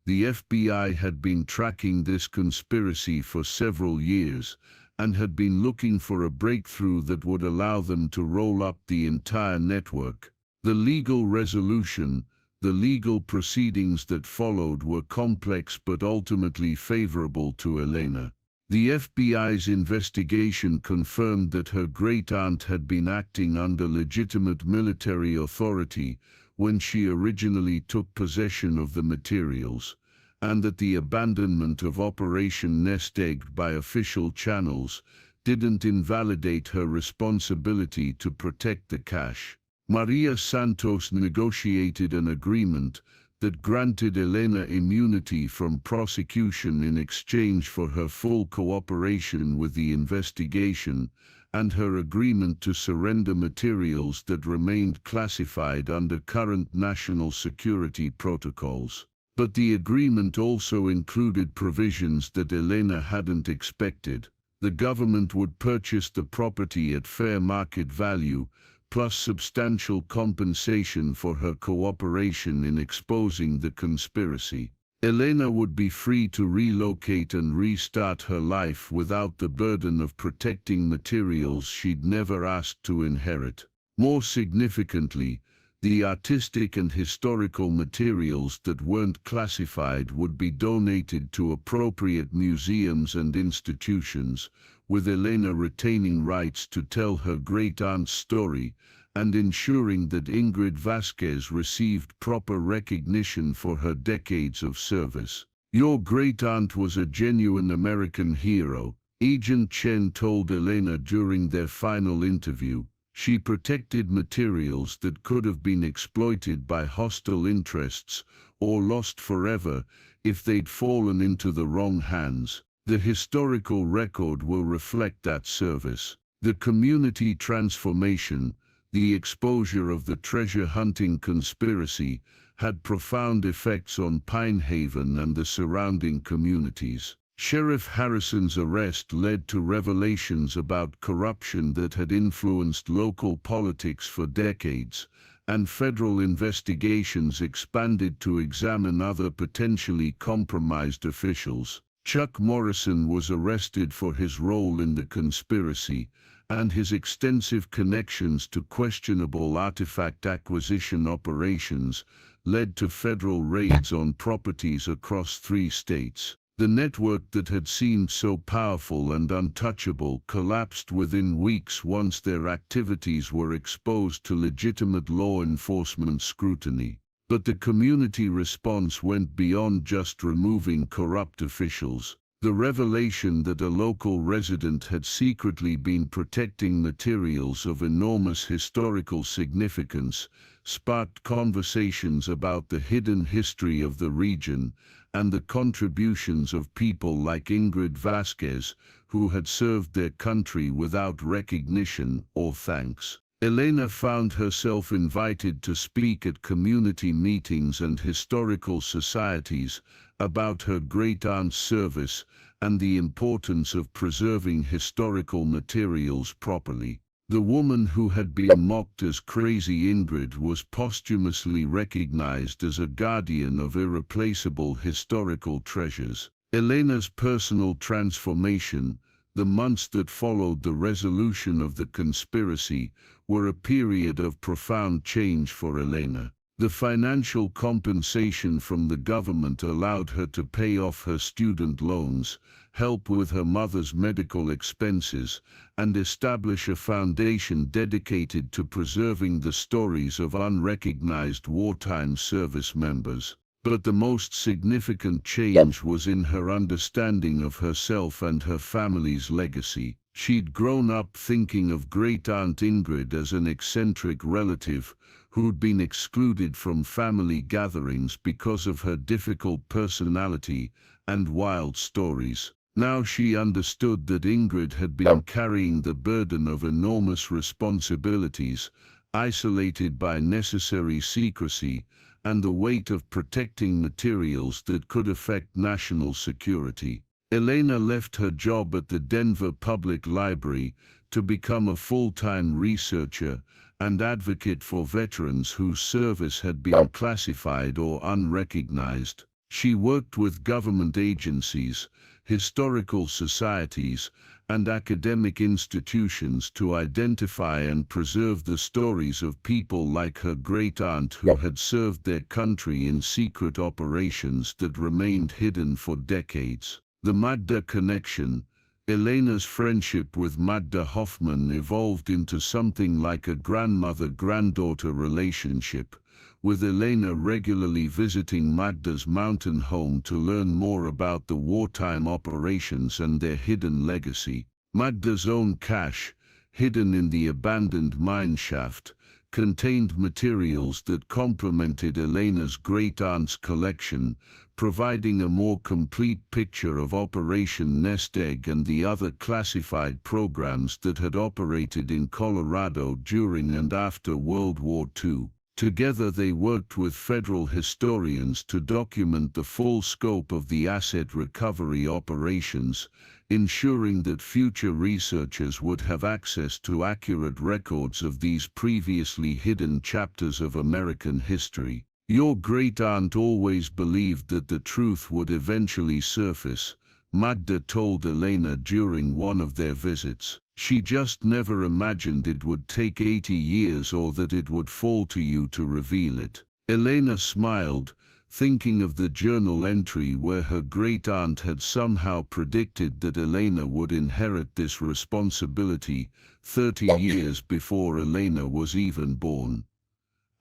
The FBI had been tracking this conspiracy for several years and had been looking for a breakthrough that would allow them to roll up the entire network. The legal resolution, the legal proceedings that followed were complex but ultimately favorable to Elena. The FBI's investigation confirmed that her great-aunt had been acting under legitimate military authority when she originally took possession of the materials, and that the abandonment of Operation Nest Egg by official channels didn't invalidate her responsibility to protect the cash. Maria Santos negotiated an agreement that granted Elena immunity from prosecution in exchange for her full cooperation with the investigation and her agreement to surrender materials that remained classified under current national security protocols. But the agreement also included provisions that Elena hadn't expected. The government would purchase the property at fair market value, plus substantial compensation for her cooperation in exposing the conspiracy. Elena would be free to relocate and restart her life without the burden of protecting materials she'd never asked to inherit. More significantly, the artistic and historical materials that weren't classified would be donated to appropriate museums and institutions, with Elena retaining rights to tell her great-aunt's story and ensuring that Ingrid Vasquez received proper recognition for her decades of service. "Your great-aunt was a genuine American hero," Agent Chen told Elena during their final interview. "She protected materials that could have been exploited by hostile interests or lost forever if they'd fallen into the wrong hands. The historical record will reflect that service." The community transformation, the exposure of the treasure-hunting conspiracy, had profound effects on Pinehaven and the surrounding communities. Sheriff Harrison's arrest led to revelations about corruption that had influenced local politics for decades, and federal investigations expanded to examine other potentially compromised officials. Chuck Morrison was arrested for his role in the conspiracy, and his extensive connections to questionable artifact acquisition operations led to federal raids on properties across 3 states. The network that had seemed so powerful and untouchable collapsed within weeks once their activities were exposed to legitimate law enforcement scrutiny. But the community response went beyond just removing corrupt officials. The revelation that a local resident had secretly been protecting materials of enormous historical significance sparked conversations about the hidden history of the region and the contributions of people like Ingrid Vasquez, who had served their country without recognition or thanks. Elena found herself invited to speak at community meetings and historical societies about her great-aunt's service and the importance of preserving historical materials properly. The woman who had been mocked as Crazy Ingrid was posthumously recognized as a guardian of irreplaceable historical treasures. Elena's personal transformation, the months that followed the resolution of the conspiracy, were a period of profound change for Elena. The financial compensation from the government allowed her to pay off her student loans, help with her mother's medical expenses, and establish a foundation dedicated to preserving the stories of unrecognized wartime service members. But the most significant change was in her understanding of herself and her family's legacy. She'd grown up thinking of great-aunt Ingrid as an eccentric relative who'd been excluded from family gatherings because of her difficult personality and wild stories. Now she understood that Ingrid had been carrying the burden of enormous responsibilities, isolated by necessary secrecy and the weight of protecting materials that could affect national security. Elena left her job at the Denver Public Library to become a full-time researcher and advocate for veterans whose service had been classified or unrecognized. She worked with government agencies, historical societies, and academic institutions to identify and preserve the stories of people like her great-aunt who had served their country in secret operations that remained hidden for decades. The Magda connection, Elena's friendship with Magda Hoffman, evolved into something like a grandmother-granddaughter relationship, with Elena regularly visiting Magda's mountain home to learn more about the wartime operations and their hidden legacy. Magda's own cache, hidden in the abandoned mine shaft, contained materials that complemented Elena's great-aunt's collection, providing a more complete picture of Operation Nest Egg and the other classified programs that had operated in Colorado during and after World War II. Together they worked with federal historians to document the full scope of the asset recovery operations, ensuring that future researchers would have access to accurate records of these previously hidden chapters of American history. Your great-aunt always believed that the truth would eventually surface, Magda told Elena during one of their visits. She just never imagined it would take 80 years or that it would fall to you to reveal it. Elena smiled, thinking of the journal entry where her great-aunt had somehow predicted that Elena would inherit this responsibility 30 years before Elena was even born.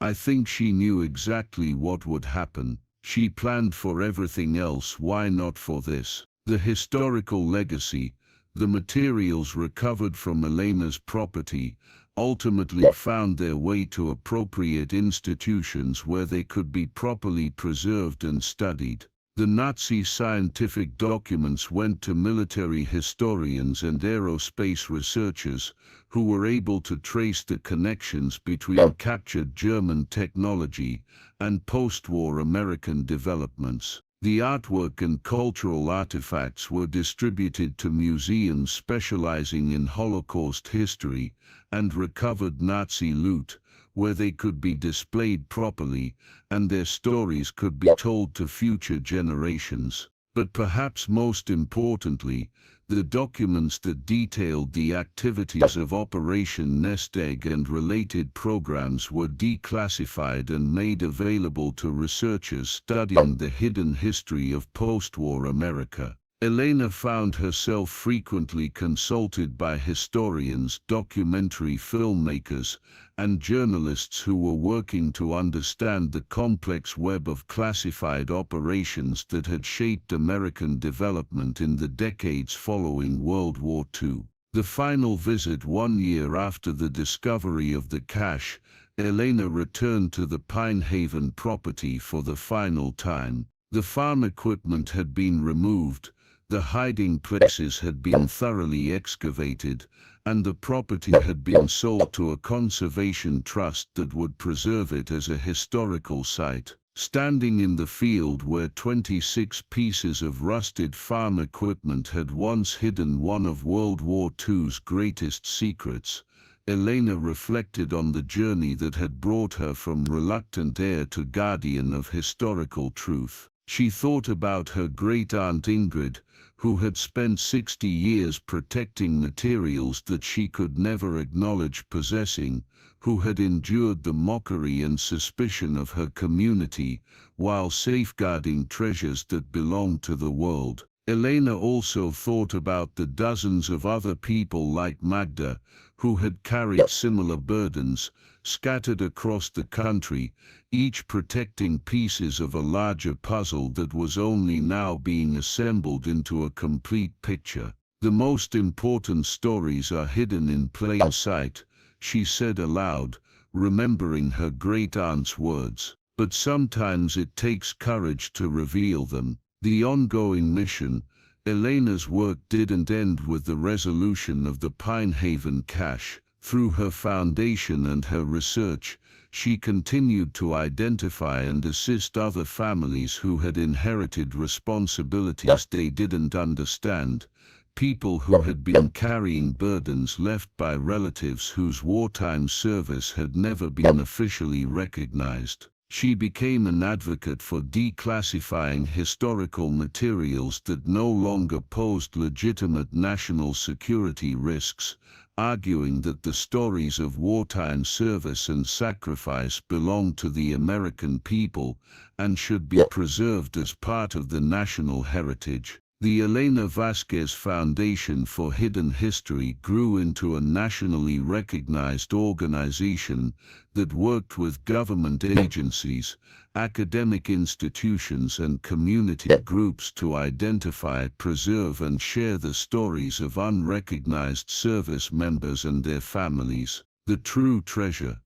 I think she knew exactly what would happen. She planned for everything else, why not for this? The historical legacy, the materials recovered from Elena's property, ultimately found their way to appropriate institutions where they could be properly preserved and studied. The Nazi scientific documents went to military historians and aerospace researchers, who were able to trace the connections between captured German technology and post-war American developments. The artwork and cultural artifacts were distributed to museums specializing in Holocaust history and recovered Nazi loot, where they could be displayed properly and their stories could be told to future generations. But perhaps most importantly, the documents that detailed the activities of Operation Nest Egg and related programs were declassified and made available to researchers studying the hidden history of post-war America. Elena found herself frequently consulted by historians, documentary filmmakers, and journalists who were working to understand the complex web of classified operations that had shaped American development in the decades following World War II. The final visit 1 year after the discovery of the cache, Elena returned to the Pinehaven property for the final time. The farm equipment had been removed, the hiding places had been thoroughly excavated, and the property had been sold to a conservation trust that would preserve it as a historical site. Standing in the field where 26 pieces of rusted farm equipment had once hidden one of World War II's greatest secrets, Elena reflected on the journey that had brought her from reluctant heir to guardian of historical truth. She thought about her great-aunt Ingrid, who had spent 60 years protecting materials that she could never acknowledge possessing, who had endured the mockery and suspicion of her community, while safeguarding treasures that belonged to the world. Elena also thought about the dozens of other people like Magda, who had carried similar burdens, scattered across the country, each protecting pieces of a larger puzzle that was only now being assembled into a complete picture. The most important stories are hidden in plain sight, she said aloud, remembering her great-aunt's words. But sometimes it takes courage to reveal them. The ongoing mission, Elena's work didn't end with the resolution of the Pinehaven cache. Through her foundation and her research, she continued to identify and assist other families who had inherited responsibilities they didn't understand, people who had been carrying burdens left by relatives whose wartime service had never been officially recognized. She became an advocate for declassifying historical materials that no longer posed legitimate national security risks, arguing that the stories of wartime service and sacrifice belonged to the American people and should be preserved as part of the national heritage. The Elena Vasquez Foundation for Hidden History grew into a nationally recognized organization that worked with government agencies, academic institutions and community groups to identify, preserve and share the stories of unrecognized service members and their families. The true treasure.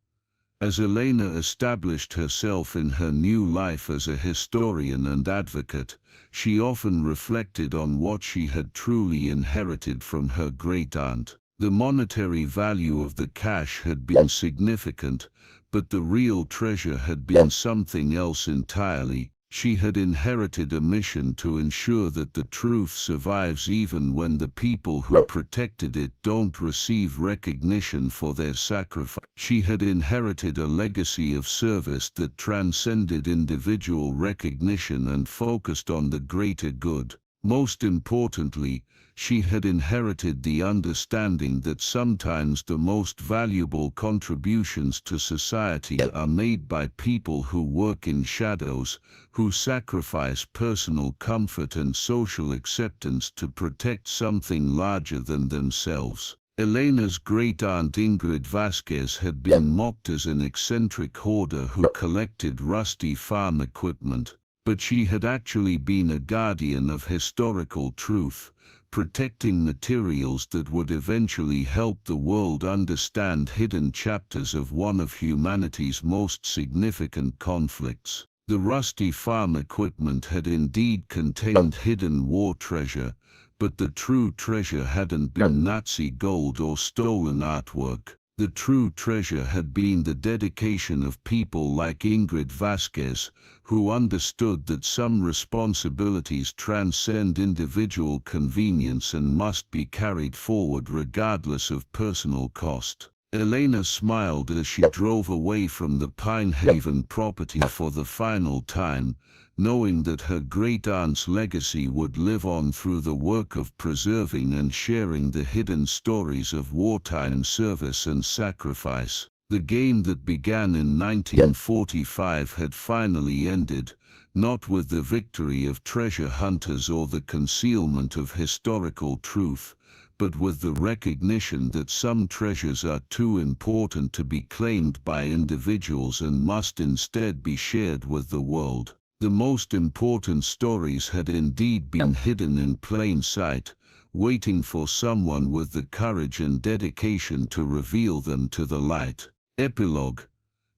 As Elena established herself in her new life as a historian and advocate, she often reflected on what she had truly inherited from her great-aunt. The monetary value of the cash had been significant, but the real treasure had been something else entirely. She had inherited a mission to ensure that the truth survives even when the people who protected it don't receive recognition for their sacrifice. She had inherited a legacy of service that transcended individual recognition and focused on the greater good. Most importantly, she had inherited the understanding that sometimes the most valuable contributions to society are made by people who work in shadows, who sacrifice personal comfort and social acceptance to protect something larger than themselves. Elena's great-aunt Ingrid Vasquez had been mocked as an eccentric hoarder who collected rusty farm equipment, but she had actually been a guardian of historical truth, protecting materials that would eventually help the world understand hidden chapters of one of humanity's most significant conflicts. The rusty farm equipment had indeed contained hidden war treasure, but the true treasure hadn't been Nazi gold or stolen artwork. The true treasure had been the dedication of people like Ingrid Vasquez, who understood that some responsibilities transcend individual convenience and must be carried forward regardless of personal cost. Elena smiled as she drove away from the Pinehaven property for the final time, knowing that her great-aunt's legacy would live on through the work of preserving and sharing the hidden stories of wartime service and sacrifice. The game that began in 1945 had finally ended, not with the victory of treasure hunters or the concealment of historical truth, but with the recognition that some treasures are too important to be claimed by individuals and must instead be shared with the world. The most important stories had indeed been hidden in plain sight, waiting for someone with the courage and dedication to reveal them to the light. Epilogue.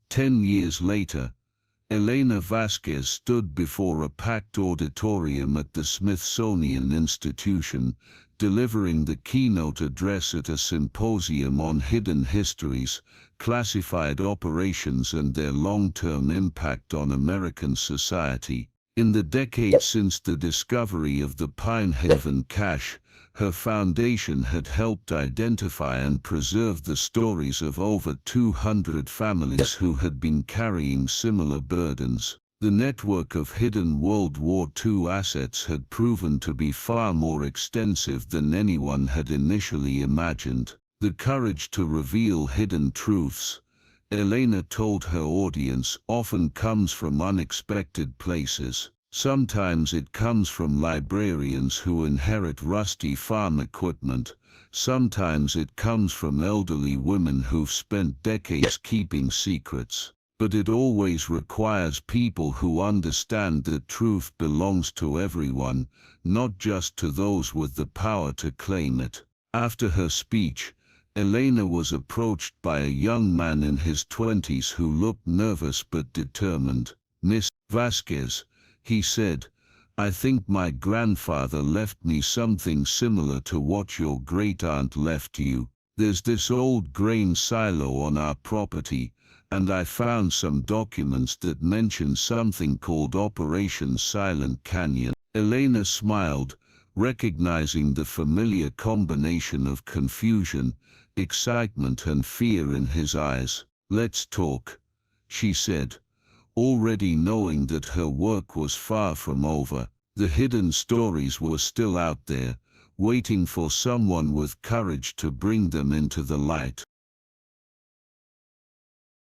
10 years later, Elena Vasquez stood before a packed auditorium at the Smithsonian Institution, delivering the keynote address at a symposium on hidden histories, classified operations and their long-term impact on American society. In the decades since the discovery of the Pinehaven cache, her foundation had helped identify and preserve the stories of over 200 families who had been carrying similar burdens. The network of hidden World War II assets had proven to be far more extensive than anyone had initially imagined. The courage to reveal hidden truths, Elena told her audience, often comes from unexpected places. Sometimes it comes from librarians who inherit rusty farm equipment. Sometimes it comes from elderly women who've spent decades keeping secrets. But it always requires people who understand that truth belongs to everyone, not just to those with the power to claim it. After her speech, Elena was approached by a young man in his 20s who looked nervous but determined. "Miss Vasquez," he said, "I think my grandfather left me something similar to what your great-aunt left you. There's this old grain silo on our property, and I found some documents that mention something called Operation Silent Canyon." Elena smiled, recognizing the familiar combination of confusion, excitement and fear in his eyes. "Let's talk," she said, already knowing that her work was far from over. The hidden stories were still out there, waiting for someone with courage to bring them into the light.